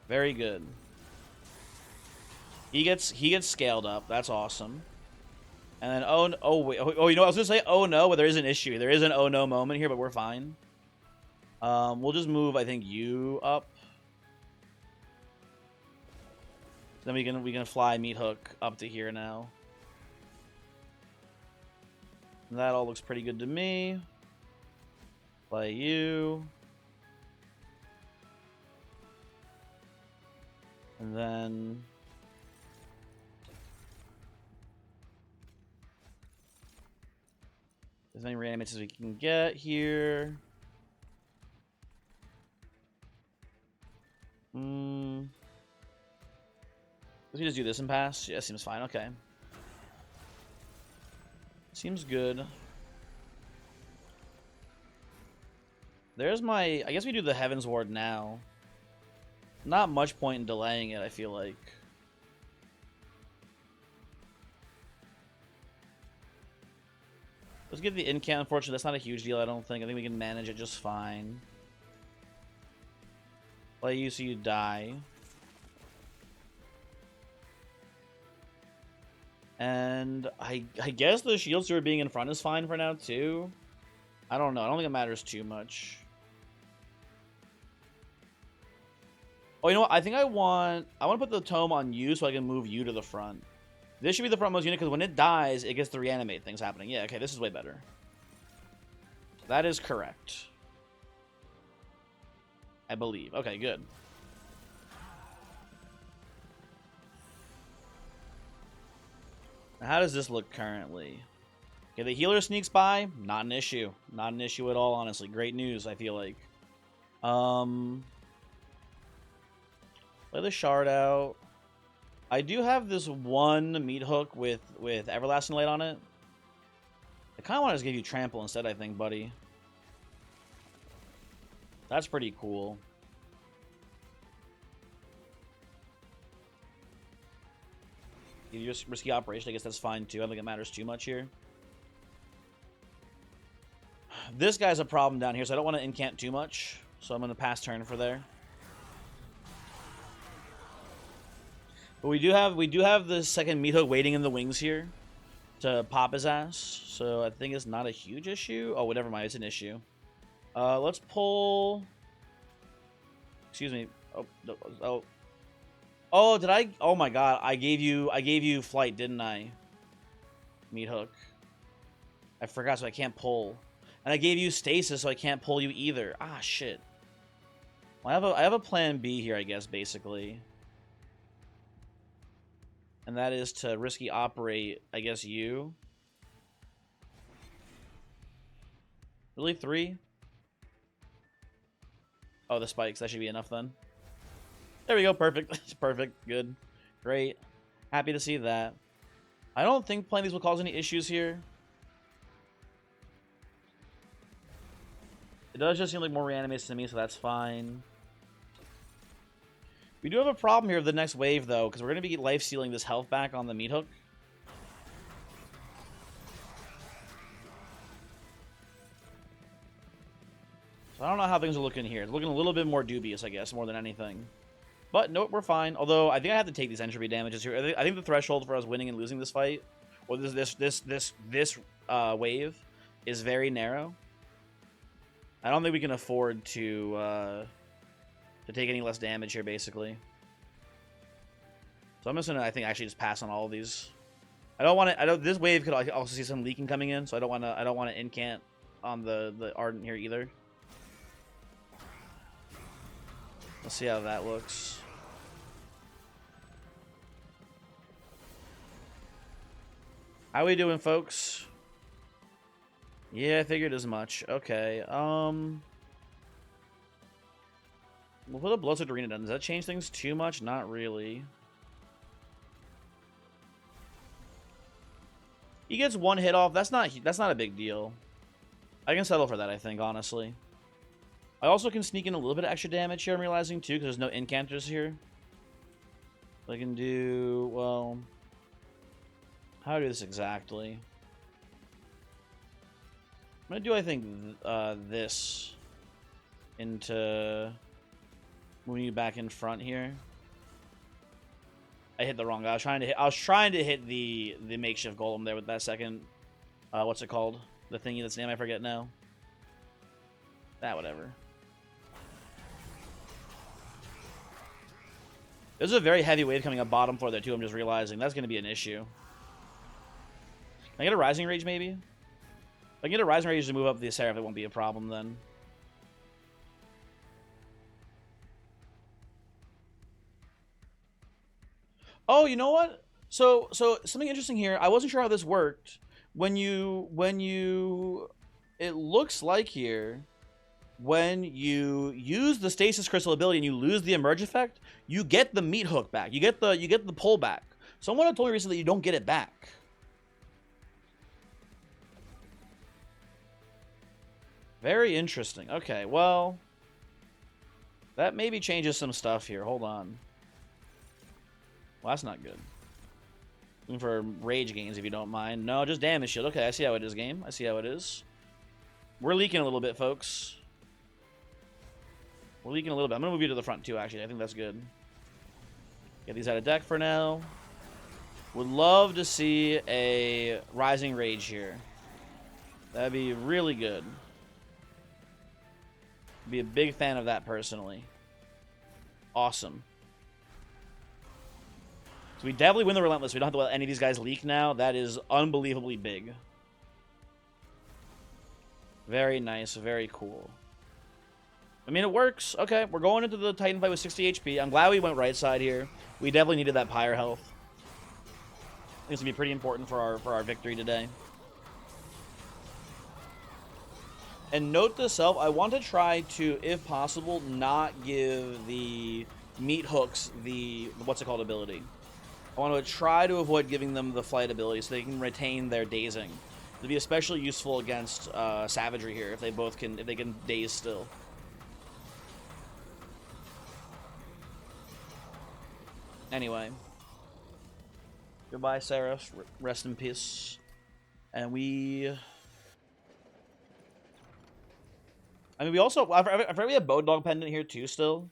Speaker 1: Very good. He gets scaled up. That's awesome. And then wait, you know what I was gonna say? Oh no, but there is an issue. There is an oh no moment here, but we're fine. We'll just move, I think, you up. Then we can fly meat hook up to here now. And that all looks pretty good to me. Play you. And then as many reanimates as we can get here. Let's just do this and pass. Yeah, seems fine. Okay. Seems good. There's my... I guess we do the Heaven's Ward now. Not much point in delaying it, I feel like. Let's get the incant. Unfortunately, that's not a huge deal, I don't think. I think we can manage it just fine. Play you so you die. And I guess the shield steward being in front is fine for now, too. I don't know. I don't think it matters too much. Oh, you know what? I think I want to put the tome on you so I can move you to the front. This should be the frontmost unit because when it dies, it gets to reanimate things happening. Yeah, okay, this is way better. That is correct. I believe. Okay, good. Now, how does this look currently? Okay, the healer sneaks by. Not an issue. Not an issue at all, honestly. Great news, I feel like. Play the shard out. I do have this one meat hook with Everlasting Light on it. I kind of want to just give you Trample instead, I think, buddy. That's pretty cool. Give you a risky operation, I guess that's fine too. I don't think it matters too much here. This guy's a problem down here, so I don't want to incant too much. So I'm going to pass turn for there. But we do have the second meat hook waiting in the wings here to pop his ass. So I think it's not a huge issue. Oh, whatever, mind, it's an issue. Let's pull. Excuse me. Oh, did I? Oh my God, I gave you flight, didn't I? meat hook. I forgot, so I can't pull. And I gave you stasis, so I can't pull you either. Ah, shit. Well, I have a plan B here, I guess, basically. And that is to risky operate, I guess, you. Really, 3? Oh, the spikes. That should be enough then. There we go. Perfect. Perfect. Good. Great. Happy to see that. I don't think playing these will cause any issues here. It does just seem like more reanimates to me, so that's fine. We do have a problem here with the next wave, though, because we're going to be life-stealing this health back on the meat hook. So I don't know how things are looking here. It's looking a little bit more dubious, I guess, more than anything. But nope, we're fine. Although I think I have to take these entropy damages here. I think the threshold for us winning and losing this fight, or this wave, is very narrow. I don't think we can afford to take any less damage here, basically. So I'm just gonna, I think, actually just pass on all of these. I don't want to. This wave could also see some leaking coming in, so I don't want to incant on the Ardent here either. Let's see how that looks. How we doing, folks? Yeah, I figured as much. Okay. We'll put a Bloodsucked Arena down. Does that change things too much? Not really. He gets one hit off. That's not a big deal. I can settle for that, I think, honestly. I also can sneak in a little bit of extra damage here, I'm realizing, too, because there's no incanters here. I can do, well... How do I do this exactly? I'm going to do, I think, this into moving you back in front here. I hit the wrong guy. I was trying to hit the makeshift golem there with that second, what's it called? The thingy that's name I forget now. Whatever. There's a very heavy wave coming up bottom floor there too, I'm just realizing. That's going to be an issue. Can I get a Rising Rage, maybe? If I can get a Rising Rage to move up the Seraph, it won't be a problem then. Oh, you know what? So something interesting here. I wasn't sure how this worked. When you... It looks like here... When you use the Stasis Crystal ability and you lose the Emerge effect, you get the meat hook back. You get the pull back. Someone had told me recently you don't get it back. Very interesting. Okay, well, that maybe changes some stuff here. Hold on. Well, that's not good. Looking for rage gains if you don't mind. No, just damage shield. Okay, I see how it is, game. I see how it is. We're leaking a little bit, folks. We're leaking a little bit. I'm going to move you to the front, too, actually. I think that's good. Get these out of deck for now. Would love to see a Rising Rage here. That'd be really good. Be a big fan of that, personally. Awesome. So we definitely win the Relentless. We don't have to let any of these guys leak now. That is unbelievably big. Very nice. Very cool. I mean, it works. Okay, we're going into the Titan fight with 60 HP. I'm glad we went right side here. We definitely needed that Pyre health. I think it's going to be pretty important for our victory today. And note to self, I want to try to, if possible, not give the meat hooks the, what's it called, ability. I want to try to avoid giving them the flight ability so they can retain their dazing. It'll be especially useful against Savagery here if they can daze still. Anyway, goodbye, Seraph. Rest in peace. And we also, I forgot we have Bone Dog Pendant here too still.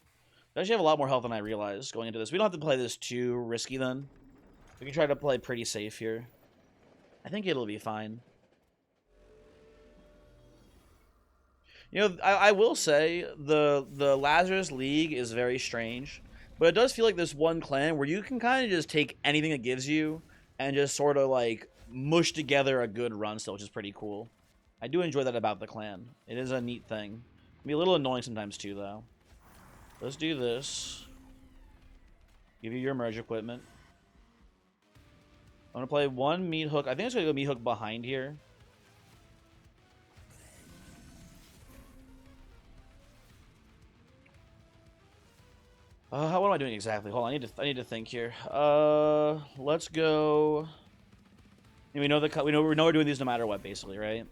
Speaker 1: We actually have a lot more health than I realized going into this. We don't have to play this too risky then. We can try to play pretty safe here. I think it'll be fine. You know, I will say the Lazarus League is very strange. But it does feel like this one clan where you can kind of just take anything it gives you and just sort of like mush together a good run still, which is pretty cool. I do enjoy that about the clan. It is a neat thing. It can be a little annoying sometimes too, though. Let's do this. Give you your merge equipment. I'm gonna play one meat hook. I think I'm just gonna go meat hook behind here. What am I doing exactly? Hold on, I need to think here. Let's go. We know we're doing these no matter what, basically, right?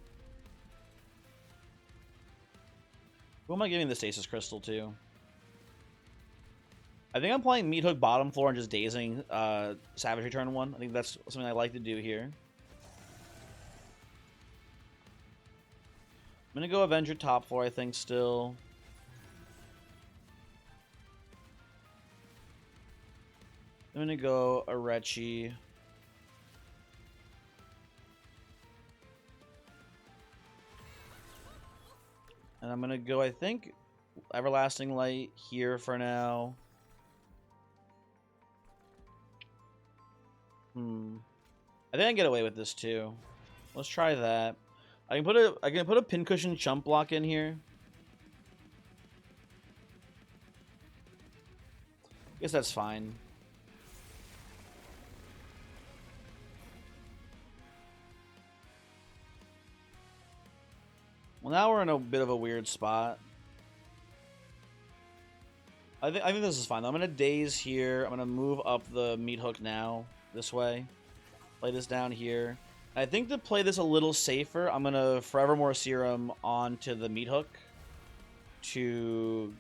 Speaker 1: Who am I giving the stasis crystal to? I think I'm playing meat hook bottom floor and just dazing savagery turn 1. I think that's something I like to do here. I'm gonna go Avenger top floor, I think, still. I'm gonna go Arechi. And I'm gonna go, I think, Everlasting Light here for now. I think I can get away with this too. Let's try that. I can put a pincushion chump block in here. Guess that's fine. Well, now we're in a bit of a weird spot. I think this is fine, though. I'm gonna daze here. I'm gonna move up the meat hook now this way. Play this down here. I think to play this a little safer, I'm gonna Forevermore Serum onto the meat hook to,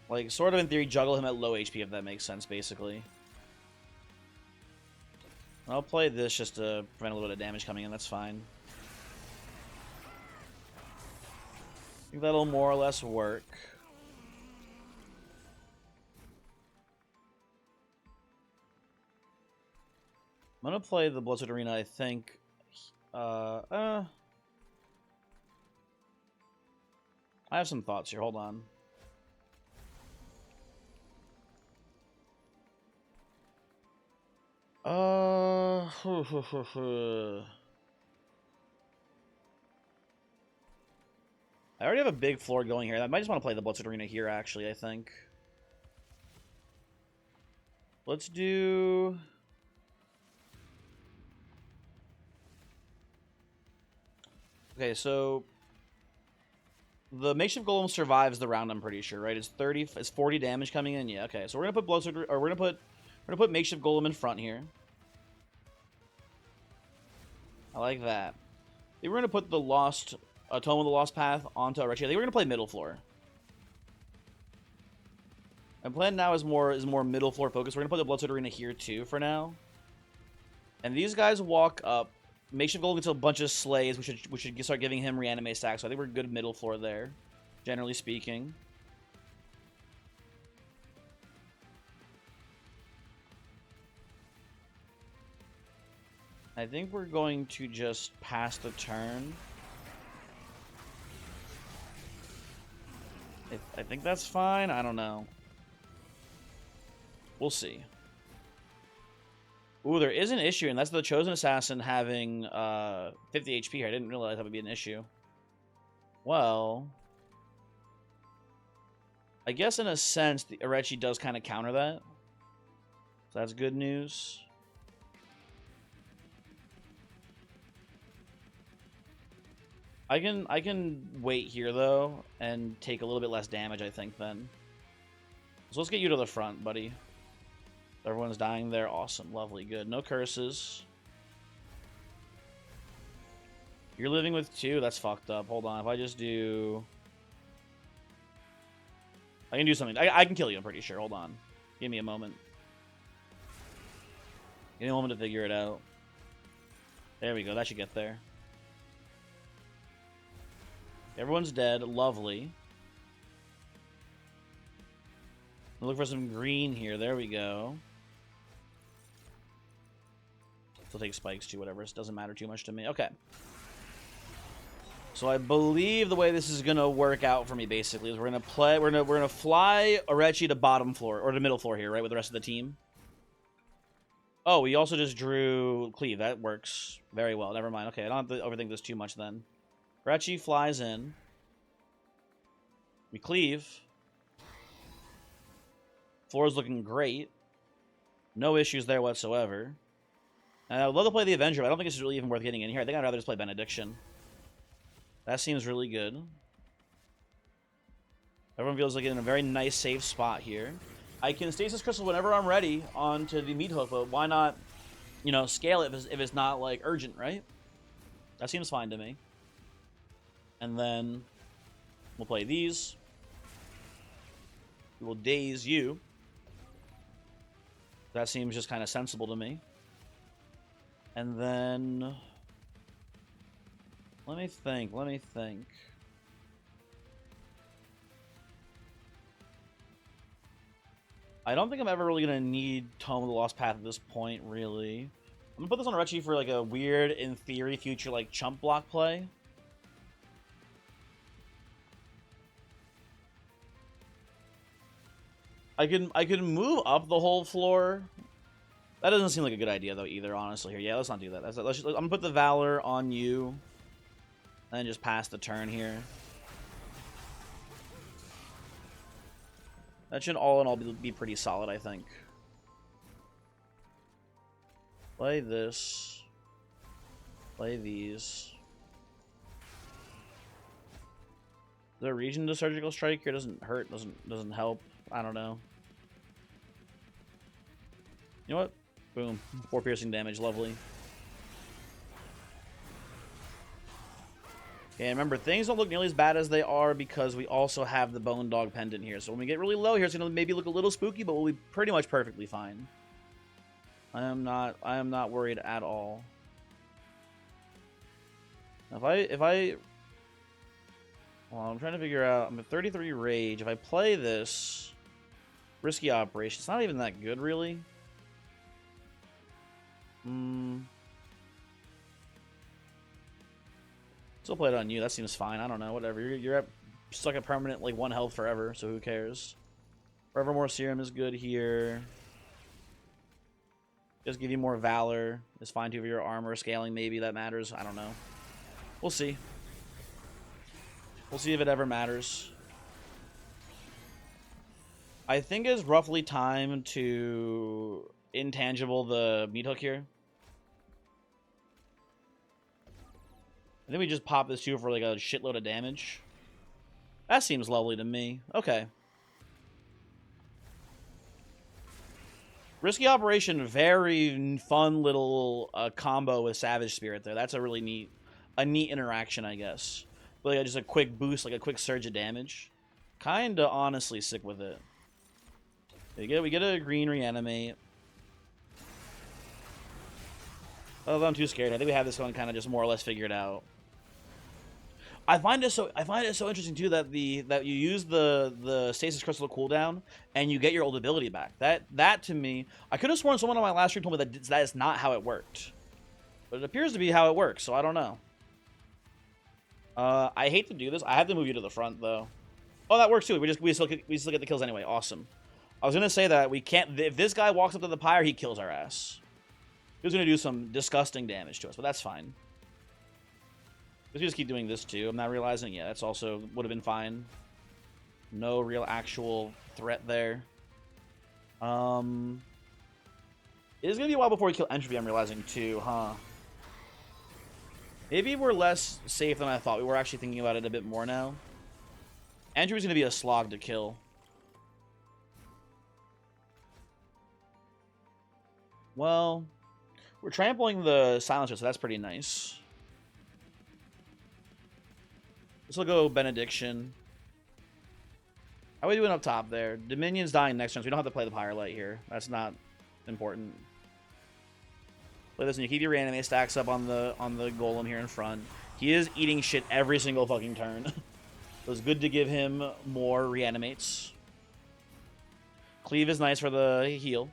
Speaker 1: like, sort of in theory juggle him at low HP, if that makes sense, basically. I'll play this just to prevent a little bit of damage coming in. That's fine. I think that'll more or less work. I'm gonna play the Blizzard Arena, I think. I have some thoughts here. Hold on. I already have a big floor going here. I might just want to play the Blizzard Arena here, actually, I think. Let's do... Okay, so... The makeshift golem survives the round, I'm pretty sure, right? It's 40 damage coming in? Yeah, okay. So we're gonna put Blizzard... Or we're gonna put makeshift golem in front here. I like that. We're gonna put the Lost... Tome of the Lost Path onto Arechi. I think we're gonna play middle floor. My plan now is more middle floor focused. We're gonna put the Bloodsuit Arena here too for now. And these guys walk up. Makeshift Golem gets a bunch of slays. We should start giving him reanimate stacks. So I think we're good middle floor there, generally speaking. I think we're going to just pass the turn. I think that's fine. I don't know. We'll see. Ooh, there is an issue, and that's the Chosen Assassin having 50 HP here. I didn't realize that would be an issue. Well, I guess in a sense, the Arechi does kind of counter that. So that's good news. I can wait here, though, and take a little bit less damage, I think, then. So let's get you to the front, buddy. Everyone's dying there. Awesome. Lovely. Good. No curses. You're living with 2? That's fucked up. Hold on. If I just do... I can do something. I can kill you, I'm pretty sure. Hold on. Give me a moment. Give me a moment to figure it out. There we go. That should get there. Everyone's dead. Lovely. Look for some green here. There we go. Still take spikes too, whatever. It doesn't matter too much to me. Okay. So I believe the way this is gonna work out for me basically is we're gonna fly Arechi to bottom floor or to middle floor here, right, with the rest of the team. Oh, we also just drew Cleave. That works very well. Never mind. Okay, I don't have to overthink this too much then. Retchi flies in. We Cleave. Floor's looking great. No issues there whatsoever. And I would love to play the Avenger, but I don't think it's really even worth getting in here. I think I'd rather just play Benediction. That seems really good. Everyone feels like in a very nice, safe spot here. I can Stasis Crystal whenever I'm ready onto the meat hook, but why not, you know, scale it if it's not, like, urgent, right? That seems fine to me. And then we'll play these. We will daze you. That seems just kind of sensible to me. And then... Let me think. I don't think I'm ever really going to need Tome of the Lost Path at this point, really. I'm going to put this on Retchi for, like, a weird, in theory, future, like, chump block play. I can move up the whole floor. That doesn't seem like a good idea, though, either, honestly. Here, yeah, let's not do that. I'm going to put the Valor on you. And then just pass the turn here. That should all in all be pretty solid, I think. Play this. Play these. The region to Surgical Strike here doesn't hurt, doesn't help. I don't know. You know what? Boom. 4 piercing damage, lovely. Okay, remember, things don't look nearly as bad as they are because we also have the Bone Dog Pendant here. So when we get really low here, it's going to maybe look a little spooky, but we'll be pretty much perfectly fine. I am not worried at all. If I well, I'm trying to figure out, I'm at 33 rage. If I play this risky operation, it's not even that good, really. Still play it on you. That seems fine. I don't know. Whatever. You're stuck at permanent, like, 1 health forever, so who cares? Forevermore Serum is good here. Just give you more Valor. It's fine too for your armor. Scaling, maybe that matters. I don't know. We'll see. We'll see if it ever matters. I think it's roughly time to intangible the meat hook here. I think we just pop this too for like a shitload of damage. That seems lovely to me. Okay. Risky Operation, very fun little combo with Savage Spirit there. That's a really neat interaction, I guess. Like just a quick boost, like a quick surge of damage. Kinda honestly sick with it. We get a green reanimate. Although I'm too scared. I think we have this one kind of just more or less figured out. I find it so interesting too that you use the Stasis Crystal cooldown and you get your old ability back. That to me, I could have sworn someone on my last stream told me that is not how it worked, but it appears to be how it works. So I don't know. I hate to do this. I have to move you to the front though. Oh, that works too. We still get the kills anyway. Awesome. I was gonna say that we can't. If this guy walks up to the pyre, he kills our ass. He was gonna do some disgusting damage to us, but that's fine. Let's just keep doing this too. I'm not realizing. Yeah, that's also would have been fine. No real actual threat there. It is gonna be a while before we kill Entropy. I'm realizing too, huh? Maybe we're less safe than I thought. We were actually thinking about it a bit more now. Entropy's gonna be a slog to kill. Well, we're trampling the silencer, so that's pretty nice. This will go Benediction. How are we doing up top there? Dominion's dying next turn, so we don't have to play the Pyrelite here. That's not important. Play this and you keep your reanimate stacks up on the golem here in front. He is eating shit every single fucking turn. It was good to give him more reanimates. Cleave is nice for the heal.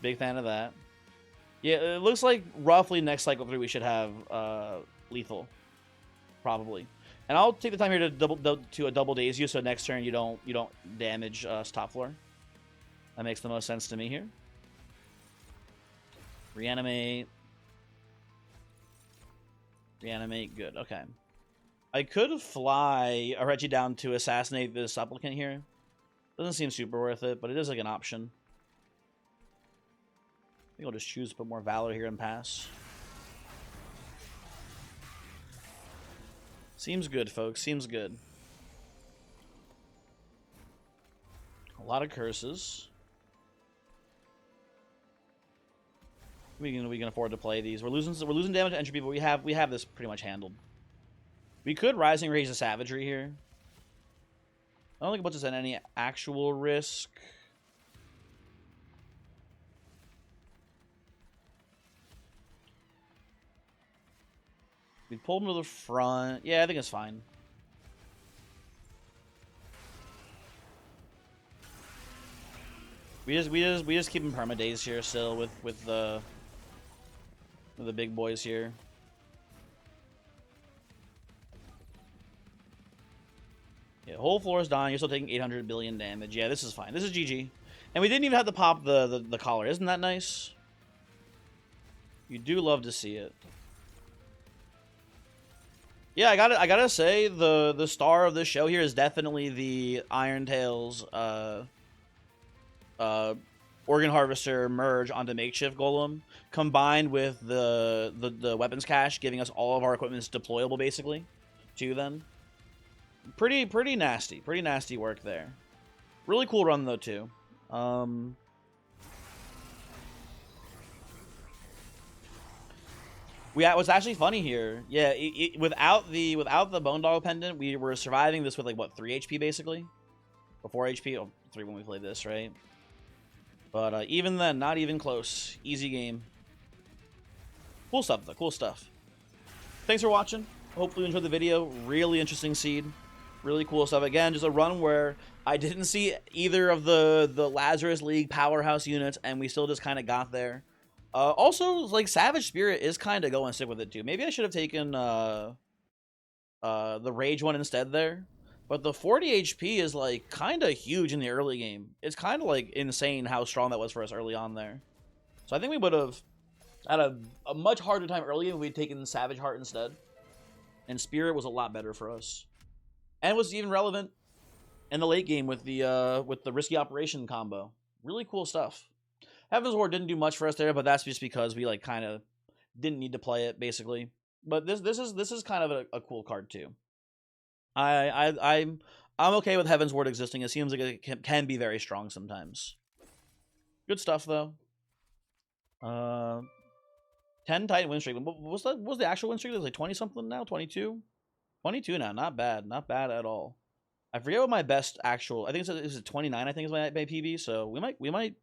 Speaker 1: Big fan of that. Yeah, it looks like roughly next cycle 3 we should have lethal. Probably. And I'll take the time here to double daze you, so next turn you don't damage top floor. That makes the most sense to me here. Reanimate. Reanimate. Good. Okay. I could fly a Reggie down to assassinate this supplicant here. Doesn't seem super worth it, but it is like an option. I think I'll just choose to put more Valor here and pass. Seems good, folks. Seems good. A lot of curses. We can afford to play these. We're losing damage to entropy, but we have this pretty much handled. We could Rising Rage the Savagery here. I don't think it puts us at any actual risk. We pulled him to the front. Yeah, I think it's fine. We just keep him permadaze here still with the big boys here. Yeah, whole floor is dying. You're still taking 800 billion damage. Yeah, this is fine. This is GG. And we didn't even have to pop the collar. Isn't that nice? You do love to see it. Yeah, I gotta say the star of this show here is definitely the Iron Tails Organ Harvester merge onto Makeshift Golem, combined with the weapons cache, giving us all of our equipment deployable basically to them. Pretty nasty work there. Really cool run though too. What's actually funny here, yeah, without the Bone Dog pendant, we were surviving this with like what, 3 HP basically, or 4 HP, oh, 3 when we played this, right? But even then, not even close. Easy game. Cool stuff though, cool stuff. Thanks for watching. Hopefully you enjoyed the video. Really interesting seed. Really cool stuff. Again, just a run where I didn't see either of the Lazarus League powerhouse units, and we still just kind of got there. Also, like, Savage Spirit is kind of going sick with it, too. Maybe I should have taken the Rage one instead there. But the 40 HP is, like, kind of huge in the early game. It's kind of, like, insane how strong that was for us early on there. So I think we would have had a much harder time early if we'd taken Savage Heart instead. And Spirit was a lot better for us. And was even relevant in the late game with the Risky Operation combo. Really cool stuff. Heaven's Ward didn't do much for us there, but that's just because we like kind of didn't need to play it basically. But this is kind of a cool card too. I'm okay with Heaven's Ward existing. It seems like it can be very strong sometimes. Good stuff though. 10 Titan win streak. What was the actual win streak? It was like 20 something now. 22. 22 now. Not bad. Not bad at all. I forget what my best actual. I think it's 29. I think is my PB. So we might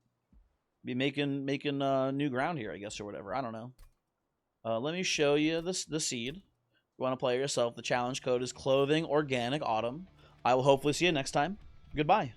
Speaker 1: be making new ground here, I guess, or whatever. I don't know. Let me show you the seed. If you want to play yourself, the challenge code is Clothing Organic Autumn. I will hopefully see you next time. Goodbye.